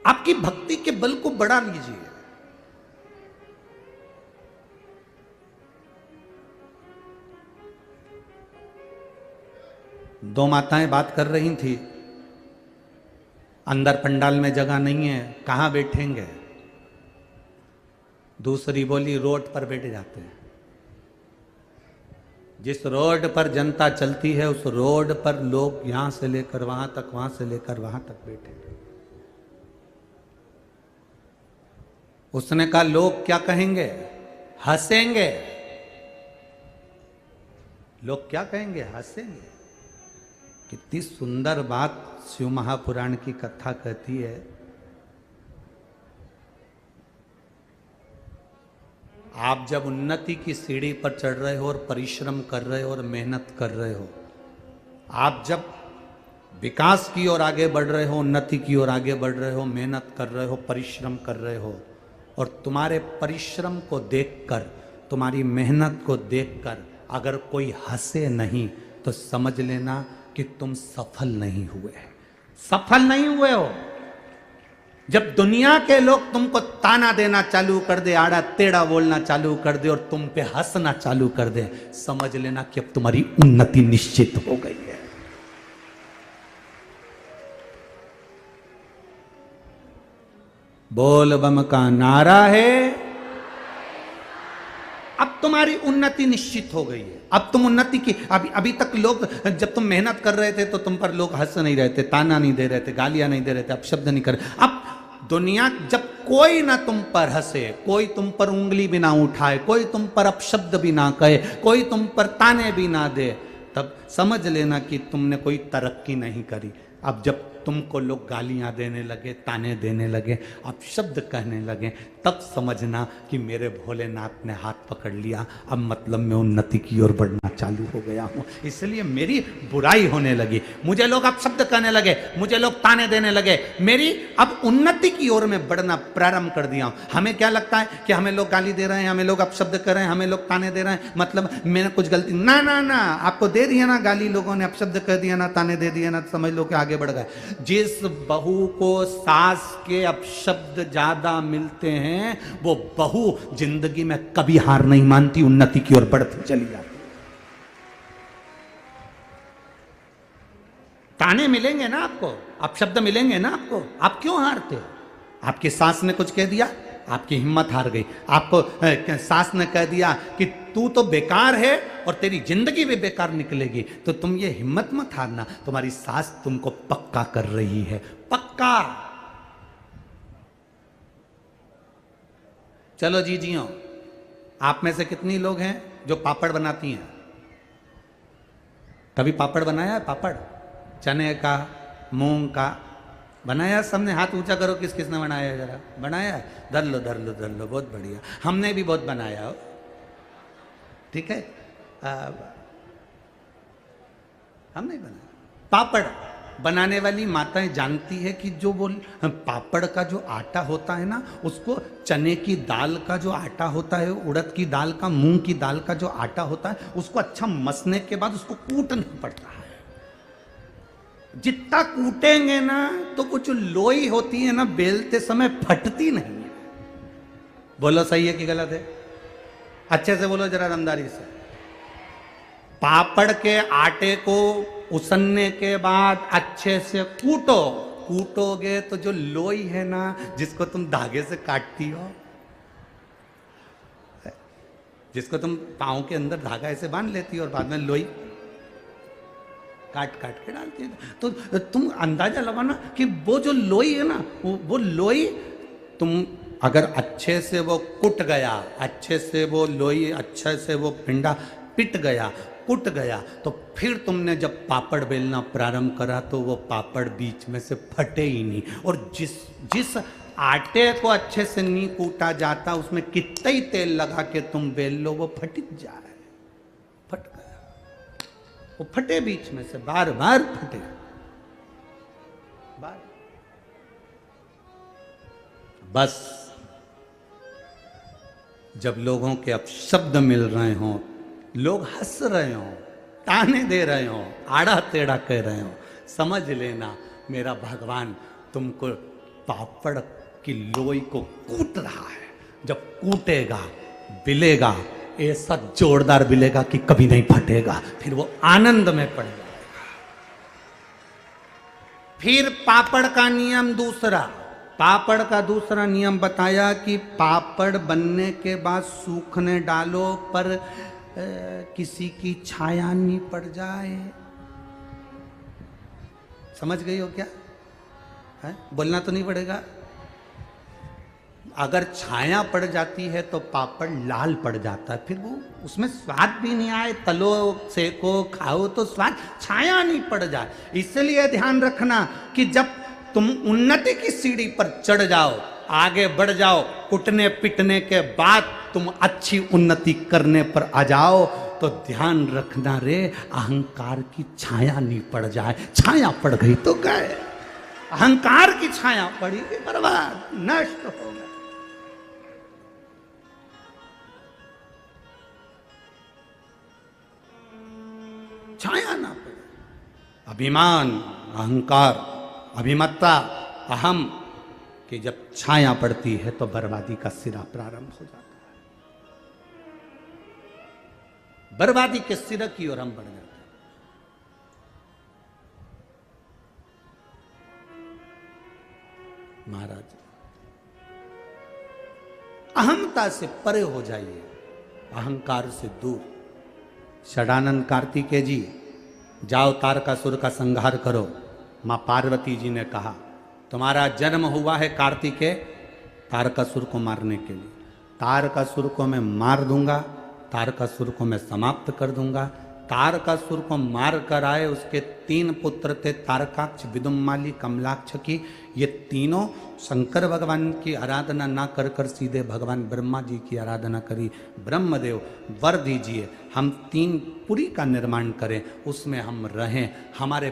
आपकी भक्ति के बल को बढ़ा लीजिए। दो माताएं बात कर रही थी, अंदर पंडाल में जगह नहीं है, कहां बैठेंगे? दूसरी बोली रोड पर बैठ जाते हैं। जिस रोड पर जनता चलती है उस रोड पर लोग यहां से लेकर वहां तक, वहां से लेकर वहां तक बैठे। उसने कहा लोग क्या कहेंगे? हंसेंगे। लोग क्या कहेंगे? हंसेंगे। कितनी सुंदर बात शिव महापुराण की कथा कहती है। आप जब उन्नति की सीढ़ी पर चढ़ रहे हो और परिश्रम कर रहे हो और मेहनत कर रहे हो, आप जब विकास की ओर आगे बढ़ रहे हो, उन्नति की ओर आगे बढ़ रहे हो, मेहनत कर रहे हो, परिश्रम कर रहे हो, और तुम्हारे परिश्रम को देखकर, तुम्हारी मेहनत को देखकर अगर कोई हंसे नहीं तो समझ लेना कि तुम सफल नहीं हुए। सफल नहीं हुए हो। जब दुनिया के लोग तुमको ताना देना चालू कर दे, आड़ा टेढ़ा बोलना चालू कर दे और तुम पे हंसना चालू कर दे, समझ लेना कि अब तुम्हारी उन्नति निश्चित हो गई है। बोल बम का नारा है, अब तुम्हारी उन्नति निश्चित हो गई है। अब तुम उन्नति की, अभी तक लोग, जब तुम मेहनत कर रहे थे तो तुम पर लोग हंस नहीं रहे थे, ताना नहीं दे रहे थे, गालियां नहीं दे रहे थे, अपशब्द नहीं कर। अब दुनिया, जब कोई ना तुम पर हंसे, कोई तुम पर उंगली भी ना उठाए, कोई तुम पर अपशब्द भी ना कहे, कोई तुम पर ताने भी ना दे, तब समझ लेना कि तुमने कोई तरक्की नहीं करी। अब जब तुमको लोग गालियां देने लगे, ताने देने लगे, अपशब्द कहने लगे, तब समझना कि मेरे भोलेनाथ ने हाथ पकड़ लिया, अब मतलब मैं उन्नति की ओर बढ़ना चालू हो गया हूं। इसलिए मेरी बुराई होने लगी, मुझे लोग अपशब्द कहने लगे, मुझे लोग ताने देने लगे, मेरी अब उन्नति की ओर में बढ़ना प्रारंभ कर दिया हूं। हमें क्या लगता है कि हमें लोग गाली दे रहे हैं, हमें लोग अपशब्द कर रहे हैं, हमें लोग ताने दे रहे हैं, मतलब मैंने कुछ गलती, ना ना ना, आपको दे दिया ना गाली, लोगों ने अपशब्द कह दिया ना, ताने दे दिया ना, समझ लो कि आगे बढ़ गए। जिस बहू को सास के अपशब्द ज्यादा मिलते हैं वो बहू जिंदगी में कभी हार नहीं मानती, उन्नति की ओर बढ़ती चली जाती। ताने मिलेंगे ना आपको, अपशब्द मिलेंगे ना आपको, आप क्यों हारते हो? आपकी सास ने कुछ कह दिया, आपकी हिम्मत हार गई। आपको सास ने कह दिया कि तू तो बेकार है और तेरी जिंदगी भी बेकार निकलेगी, तो तुम ये हिम्मत मत हारना, तुम्हारी सास तुमको पक्का कर रही है, पक्का। चलो जी जियो। आप में से कितनी लोग हैं जो पापड़ बनाती हैं? कभी पापड़ बनाया है? पापड़ चने का, मूंग का बनाया? सबने हाथ ऊंचा करो, किस किसने बनाया है? जरा बनाया है? धर लो धर लो धर लो, बहुत बढ़िया। हमने भी बहुत बनाया हो, ठीक है। हमने बनाया। पापड़ बनाने वाली माताएं जानती है कि जो वो पापड़ का जो आटा होता है ना, उसको चने की दाल का जो आटा होता है, उड़द की दाल का, मूंग की दाल का जो आटा होता है, उसको अच्छा मसने के बाद उसको कूटना पड़ता है। जितना कूटेंगे ना तो कुछ लोई होती है ना, बेलते समय फटती नहीं है। बोलो सही है कि गलत है? अच्छे से बोलो जरा, रमदारी से। पापड़ के आटे को उसनने के बाद अच्छे से कूटो। कूटोगे तो जो लोई है ना, जिसको तुम धागे से काटती हो, जिसको तुम पाँव के अंदर धागा ऐसे बांध लेती हो और बाद में लोई काट काट के डालती है, तो तुम अंदाजा लगाना कि वो जो लोई है ना, वो लोई तुम अगर अच्छे से वो कुट गया, अच्छे से वो लोई, अच्छे से वो पिंडा पिट गया, कुट गया, तो फिर तुमने जब पापड़ बेलना प्रारंभ करा तो वो पापड़ बीच में से फटे ही नहीं। और जिस आटे को अच्छे से नहीं कूटा जाता, उसमें कितना ही तेल लगा के तुम बेल लो, वो फट जाए, फट गया, वो फटे बीच में से, बार बार फटे, बार। बस जब लोगों के अपशब्द मिल रहे हों, लोग हंस रहे हों, ताने दे रहे हों, आड़ा टेढ़ा कह रहे हों, समझ लेना मेरा भगवान तुमको पापड़ की लोई को कूट रहा है। जब कूटेगा, बिलेगा, ऐसा जोरदार बिलेगा कि कभी नहीं फटेगा, फिर वो आनंद में पड़ जाएगा। फिर पापड़ का नियम दूसरा, पापड़ का दूसरा नियम बताया कि पापड़ बनने के बाद सूखने डालो, पर किसी की छाया नहीं पड़ जाए। समझ गई हो क्या है? बोलना तो नहीं पड़ेगा। अगर छाया पड़ जाती है तो पापड़ लाल पड़ जाता है, फिर वो उसमें स्वाद भी नहीं आए, तलो सेको खाओ तो स्वाद, छाया नहीं पड़ जाए। इसलिए ध्यान रखना कि जब तुम उन्नति की सीढ़ी पर चढ़ जाओ, आगे बढ़ जाओ, कुटने पिटने के बाद तुम अच्छी उन्नति करने पर आ जाओ, तो ध्यान रखना रे, अहंकार की छाया नहीं पड़ जाए। छाया पड़ गई तो गए, अहंकार की छाया पड़ी कि बर्बाद, नष्ट हो गए। छाया ना पड़े, अभिमान, अहंकार, अभिमत्ता, अहम कि जब छाया पड़ती है तो बर्बादी का सिरा प्रारंभ हो जाता है। बर्बादी के सिरे की ओर हम बढ़ जाते हैं। महाराज, अहमता से परे हो जाइए, अहंकार से दूर। षडानंद कार्तिकेय जी, जाओ तारकासुर का संहार करो। मां पार्वती जी ने कहा, तुम्हारा जन्म हुआ है कार्तिकेय तारकासुर को मारने के लिए। तारकासुर को मैं मार दूंगा, तारकासुर को मैं समाप्त कर दूंगा। तारकासुर को मार कर आए, उसके 3 पुत्र थे, तारकाक्ष, विदुम्माली, कमलाक्ष की। ये तीनों शंकर भगवान की आराधना ना कर कर सीधे भगवान ब्रह्मा जी की आराधना करी। ब्रह्मदेव वर दीजिए, हम 3 पुरी का निर्माण करें, उसमें हम रहें, हमारे